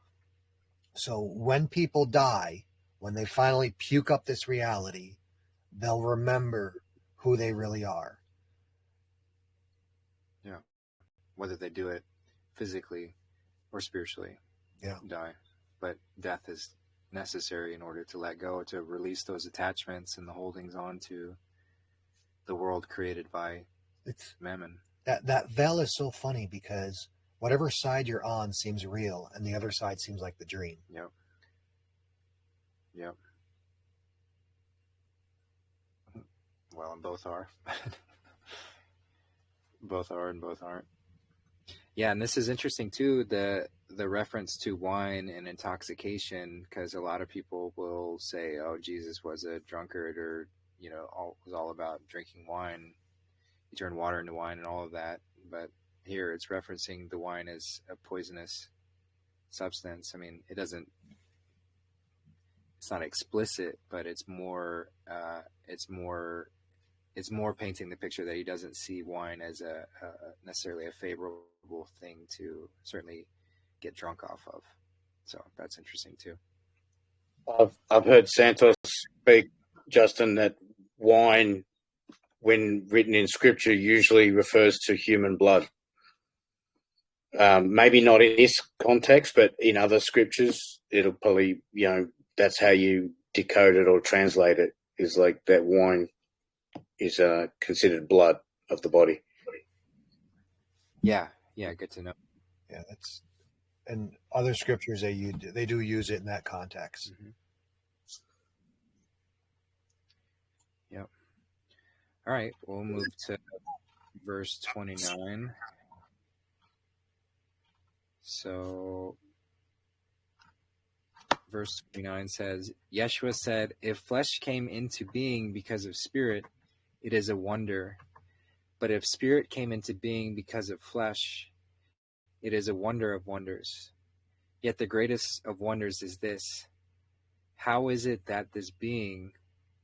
when people die, when they finally puke up this reality, they'll remember who they really are. Yeah. Whether they do it physically or spiritually, die. But death is necessary in order to let go, to release those attachments and the holdings on to the world created by It's Mammon. that veil is so funny because whatever side you're on seems real, and the other side seems like the dream. Yep. Yep. Well, and both are. Both are and both aren't. Yeah, and this is interesting too, the reference to wine and intoxication, because a lot of people will say, oh, Jesus was a drunkard, or was all about drinking wine. He turned water into wine and all of that. But here it's referencing the wine as a poisonous substance. I mean, it's not explicit, but it's more painting the picture that he doesn't see wine as a necessarily a favorable thing to certainly get drunk off of. So that's interesting too. I've heard Santos speak, Justin, that wine, when written in scripture, usually refers to human blood. Maybe not in this context, but in other scriptures, it'll probably, that's how you decode it or translate it, is like that wine is considered blood of the body. Yeah, good to know. Yeah, that's, and other scriptures they do use it in that context. Mm-hmm. Yep. All right, we'll move to verse 29. So verse 29 says, Yeshua said, if flesh came into being because of spirit, it is a wonder. But if spirit came into being because of flesh, it is a wonder of wonders. Yet the greatest of wonders is this: how is it that this being,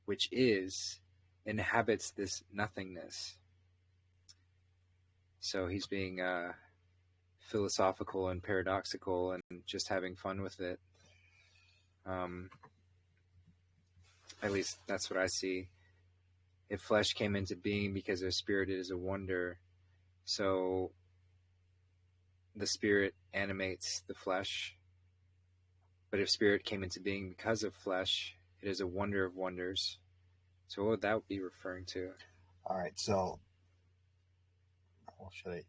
which is, inhabits this nothingness? So he's being philosophical and paradoxical and just having fun with it. At least that's what I see. If flesh came into being because of spirit, it is a wonder. So the spirit animates the flesh. But if spirit came into being because of flesh, it is a wonder of wonders. So what would that be referring to? All right, so should I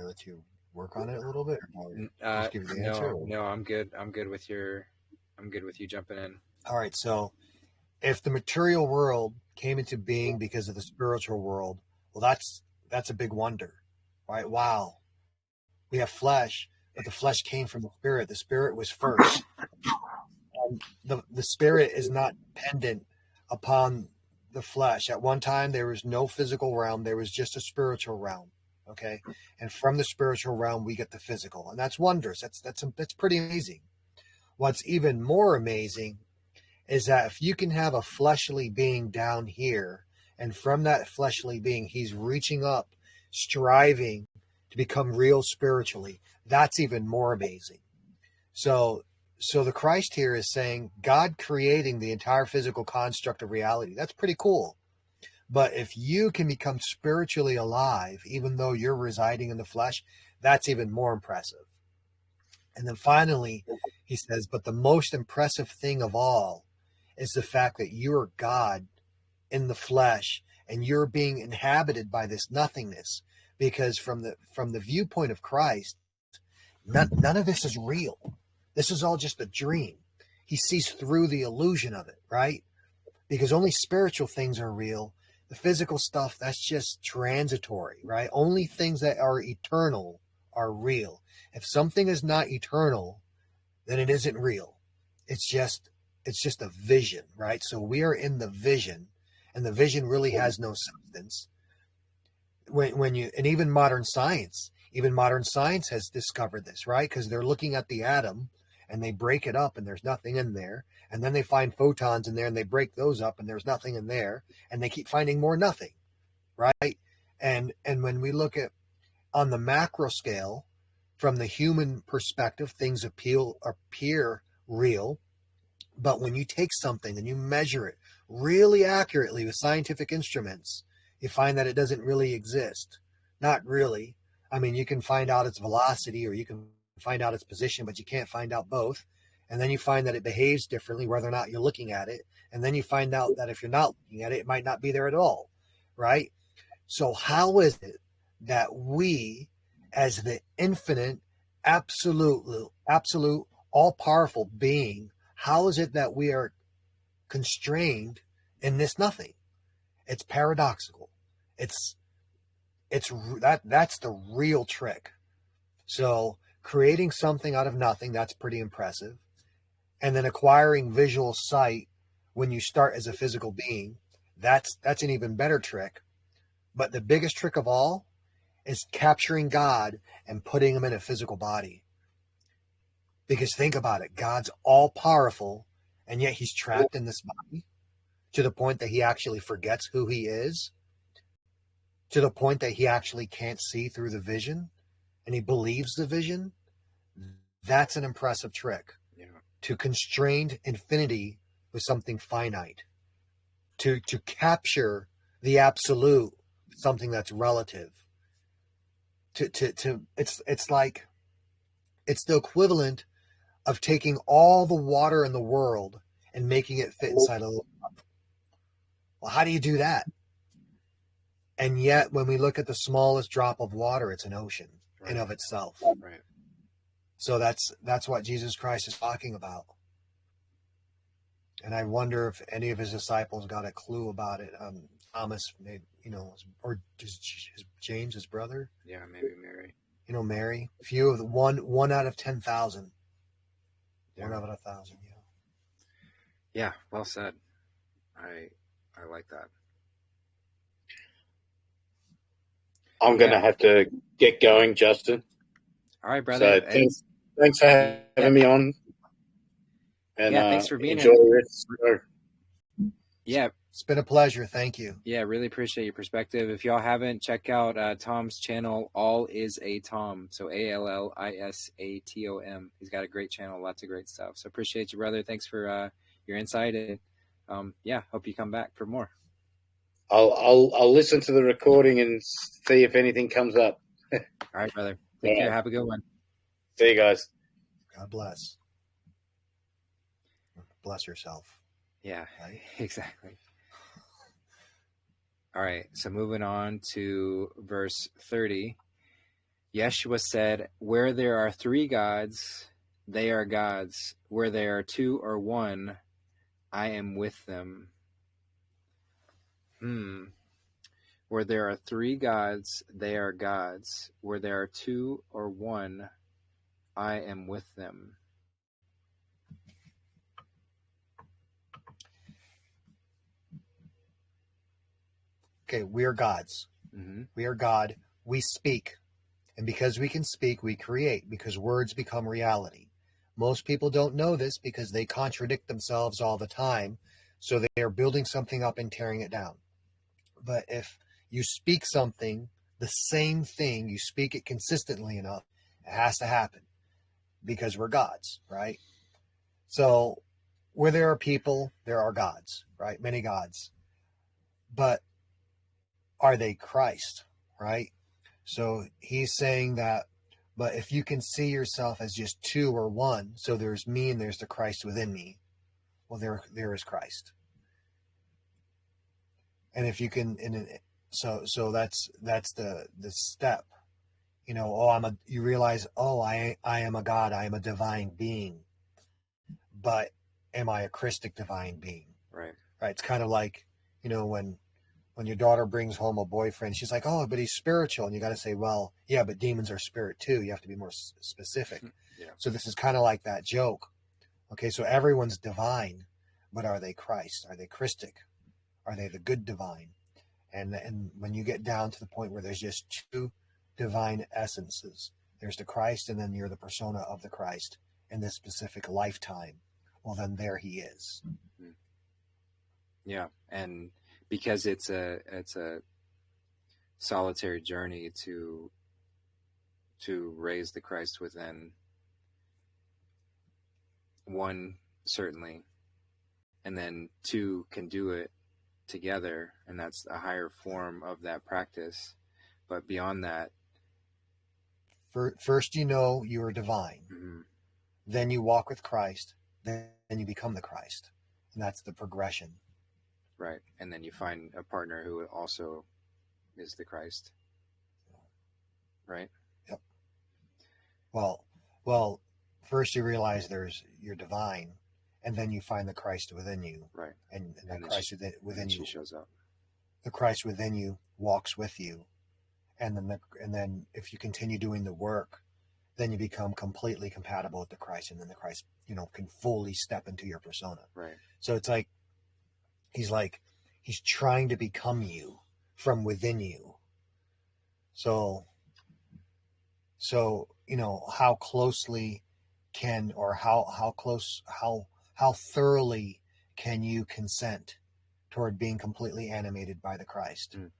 let you work on it a little bit, or just give you the answer? No, I'm good. I'm good with you jumping in. All right, so if the material world came into being because of the spiritual world, well, that's a big wonder, right? Wow, we have flesh, but the flesh came from the spirit. The spirit was first. And the spirit is not dependent upon the flesh. At one time, there was no physical realm. There was just a spiritual realm. Okay. And from the spiritual realm, we get the physical, and that's wondrous. That's pretty amazing. What's even more amazing is that if you can have a fleshly being down here, and from that fleshly being, he's reaching up, striving to become real spiritually, that's even more amazing. So the Christ here is saying God creating the entire physical construct of reality. That's pretty cool. But if you can become spiritually alive, even though you're residing in the flesh, that's even more impressive. And then finally, he says, but the most impressive thing of all is the fact that you are God in the flesh, and you're being inhabited by this nothingness, because from the viewpoint of Christ, none of this is real. This is all just a dream. He sees through the illusion of it, right? Because only spiritual things are real. The physical stuff, that's just transitory, right? Only things that are eternal are real. If something is not eternal, then it isn't real. It's just a vision, right? So we are in the vision, and the vision really has no substance. And even modern science has discovered this, right? Because they're looking at the atom and they break it up and there's nothing in there. And then they find photons in there and they break those up and there's nothing in there. And they keep finding more nothing, right? And when we look at on the macro scale, from the human perspective, things appear real. But when you take something and you measure it really accurately with scientific instruments, you find that it doesn't really exist. Not really. I mean, you can find out its velocity or you can find out its position, but you can't find out both. And then you find that it behaves differently whether or not you're looking at it. And then you find out that if you're not looking at it, it might not be there at all, right? So how is it that we, as the infinite, absolute, all-powerful being, how is it that we are constrained in this nothing? It's paradoxical. It's that's the real trick. So creating something out of nothing, that's pretty impressive. And then acquiring visual sight when you start as a physical being, that's an even better trick. But the biggest trick of all is capturing God and putting him in a physical body. Because think about it, God's all powerful, and yet he's trapped in this body to the point that he actually forgets who he is, to the point that he actually can't see through the vision, and he believes the vision. That's an impressive trick. Yeah. To constrain infinity with something finite. To capture the absolute, something that's relative. It's like, it's the equivalent of taking all the water in the world and making it fit inside a little cup. Well, how do you do that? And yet, when we look at the smallest drop of water, it's an ocean in of itself. Right. So that's what Jesus Christ is talking about. And I wonder if any of his disciples got a clue about it. Thomas, maybe, or just James, his brother. Yeah, maybe Mary. Mary. Few of the one out of 10,000. Yeah. 1 out of 1,000. Yeah. Yeah. Well said. I like that. I'm going to have to get going, Justin. All right, brother. So thanks for having me on. And thanks for being here. Yeah. It's been a pleasure. Thank you. Yeah, really appreciate your perspective. If y'all haven't, check out Tom's channel, All Is a Tom. So ALLISATOM. He's got a great channel, lots of great stuff. So appreciate you, brother. Thanks for your insight. And hope you come back for more. I'll listen to the recording and see if anything comes up. All right, brother. Take care. Have a good one. See you guys. God bless. Bless yourself. Yeah, right? Exactly. All right, so moving on to verse 30. Yeshua said, where there are 3 gods, they are gods. Where there are 2 or 1, I am with them. Where there are 3 gods, they are gods. Where there are 2 or 1, I am with them. Okay, we are gods. Mm-hmm. We are God. We speak. And because we can speak, we create, because words become reality. Most people don't know this because they contradict themselves all the time. So they are building something up and tearing it down. But if you speak something, the same thing, you speak it consistently enough, it has to happen because we're gods, right? So where there are people, there are gods, right? Many gods. But are they Christ, right? So he's saying that, but if you can see yourself as just 2 or 1, so there's me and there's the Christ within me, well, there is Christ. And if you can, so that's the step, you realize, I am a God, I am a divine being, but am I a Christic divine being? Right. It's kind of like, when your daughter brings home a boyfriend, she's like, oh, but he's spiritual. And you got to say, well, yeah, but demons are spirit too. You have to be more specific. Yeah. So this is kind of like that joke. Okay, so everyone's divine, but are they Christ? Are they Christic? Are they the good divine? And when you get down to the point where there's just 2 divine essences, there's the Christ and then you're the persona of the Christ in this specific lifetime. Well, then there he is. Mm-hmm. Yeah, and because it's a solitary journey to raise the Christ within, 1 certainly, and then 2 can do it together, and that's a higher form of that practice. But beyond that, first you know you are divine. Mm-hmm. Then you walk with Christ. then you become the Christ. And that's the progression. Right. And then you find a partner who also is the Christ. Right? Yep. Well, first you realize you're divine, and then you find the Christ within you. Right. And the Christ within you. She shows up. The Christ within you walks with you. And then if you continue doing the work, then you become completely compatible with the Christ, and then the Christ, can fully step into your persona. Right. So it's like he's trying to become you from within you. So how closely can, or how thoroughly can you consent toward being completely animated by the Christ? Mm.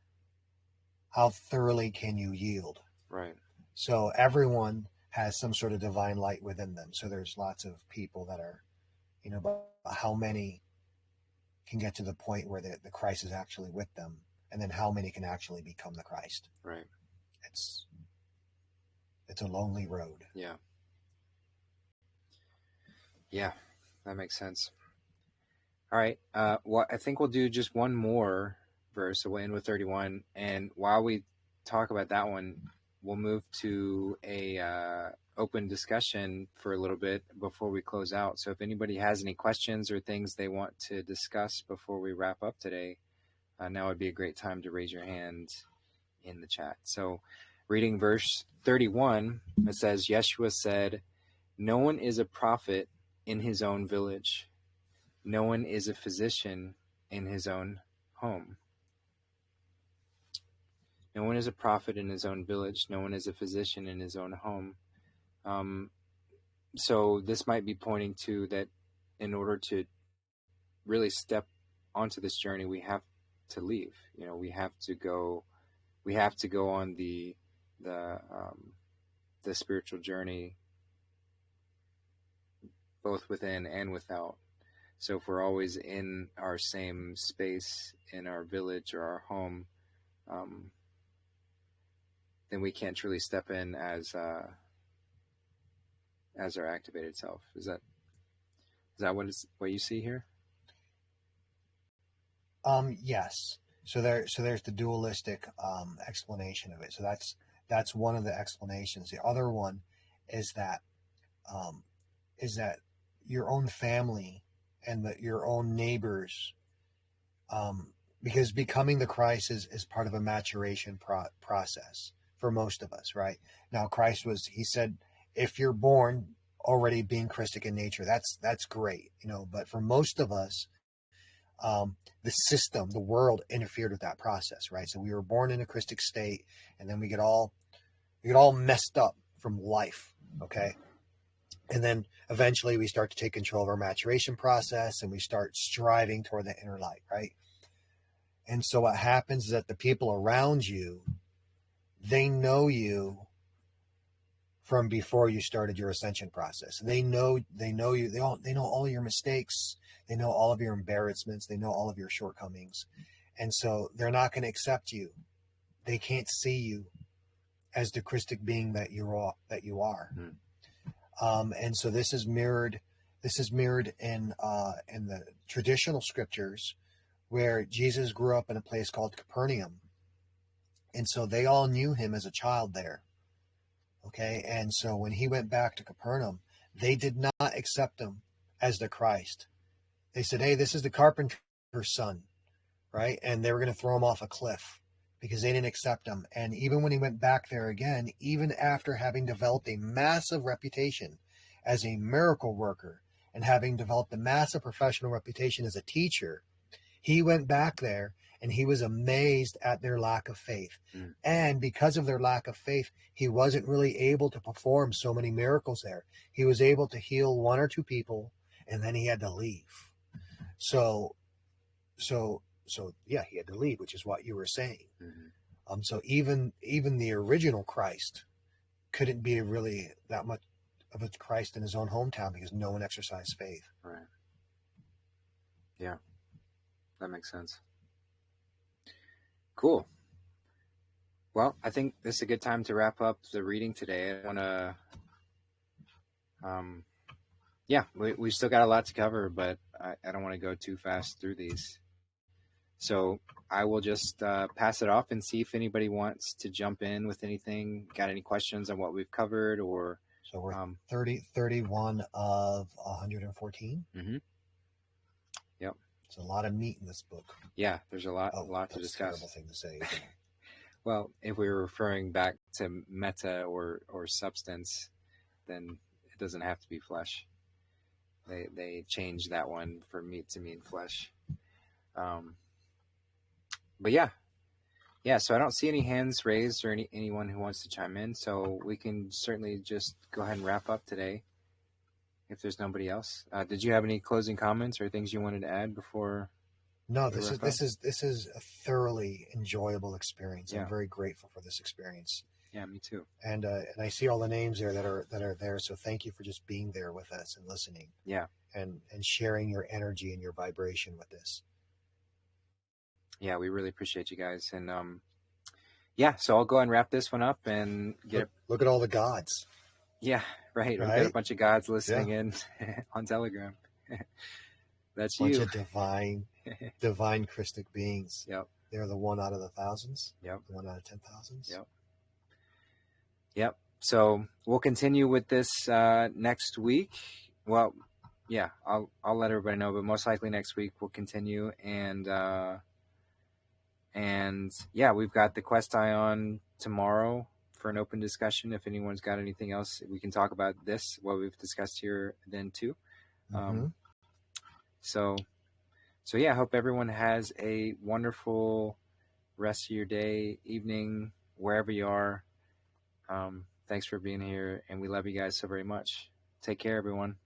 How thoroughly can you yield? Right. So everyone has some sort of divine light within them. So there's lots of people that are, but how many can get to the point where the Christ is actually with them, and then how many can actually become the Christ? Right. It's a lonely road. Yeah. Yeah, that makes sense. All right. Well, I think we'll do just one more verse. So we'll end with 31. And while we talk about that one, we'll move to a open discussion for a little bit before we close out. So if anybody has any questions or things they want to discuss before we wrap up today, now would be a great time to raise your hand in the chat. So reading verse 31, it says, Yeshua said, "No one is a prophet in his own village. No one is a physician in his own home." No one is a prophet in his own village. No one is a physician in his own home. So this might be pointing to that in order to really step onto this journey, we have to leave. We have to go on the spiritual journey, both within and without. So if we're always in our same space, in our village or our home, then we can't truly step in as our activated self. Is that what you see here? Yes. So there's the dualistic explanation of it. So that's one of the explanations. The other one is that your own family and your own neighbors, because becoming the Christ is part of a maturation process for most of us, right? Now, he said, if you're born already being Christic in nature, that's great, but for most of us, the system, the world interfered with that process, right? So we were born in a Christic state, and then we get all messed up from life, okay? And then eventually we start to take control of our maturation process, and we start striving toward the inner light, right? And so what happens is that the people around you, they know you from before you started your ascension process. They know you. They know all your mistakes. They know all of your embarrassments. They know all of your shortcomings. And so they're not going to accept you. They can't see you as the Christic being that you are. And so this is mirrored in the traditional scriptures, where Jesus grew up in a place called Capernaum. And so they all knew him as a child there. Okay. And so when he went back to Capernaum, they did not accept him as the Christ. They said, "Hey, this is the carpenter's son," right? And they were going to throw him off a cliff because they didn't accept him. And even when he went back there again, even after having developed a massive reputation as a miracle worker and having developed a massive professional reputation as a teacher, he went back there and he was amazed at their lack of faith. And because of their lack of faith, he wasn't really able to perform so many miracles there. He was able to heal one or two people, and then he had to leave. So yeah, he had to leave, which is what you were saying. So even the original Christ couldn't be really that much of a Christ in his own hometown because no one exercised faith. Right. Yeah, that makes sense. Cool. Well, I think this is a good time to wrap up the reading today. I want to yeah, we still got a lot to cover, but I don't want to go too fast through these. So I will just pass it off and see if anybody wants to jump in with anything. Got any questions on what we've covered, or So we're 31 of 114. Mm-hmm. Yep. It's a lot of meat in this book. Yeah, there's a lot to that's discuss. A terrible thing to say. Well, if we were referring back to meta or substance, then it doesn't have to be flesh. They changed that one for meat to mean flesh. But yeah. So I don't see any hands raised or anyone who wants to chime in. So we can certainly just go ahead and wrap up today. If there's nobody else, did you have any closing comments or things you wanted to add before? No, this is a thoroughly enjoyable experience. Yeah. I'm very grateful for this experience. Yeah, me too. And I see all the names there that are there. So thank you for just being there with us and listening. Yeah. And sharing your energy and your vibration with this. Yeah, we really appreciate you guys. And so I'll go and wrap this one up and look at all the gods. Yeah, right. We've got a bunch of gods listening in on Telegram. That's bunch you. Of divine Christic beings. Yep. They're the 1 out of the thousands. Yep. The 1 out of 10,000s. Yep. So we'll continue with this next week. Well, yeah, I'll let everybody know, but most likely next week we'll continue. And we've got the Quest Ion tomorrow for an open discussion. If anyone's got anything else, we can talk about this, what we've discussed here then too. Mm-hmm. So I hope everyone has a wonderful rest of your day, evening, wherever you are. Thanks for being here, and we love you guys so very much. Take care, everyone.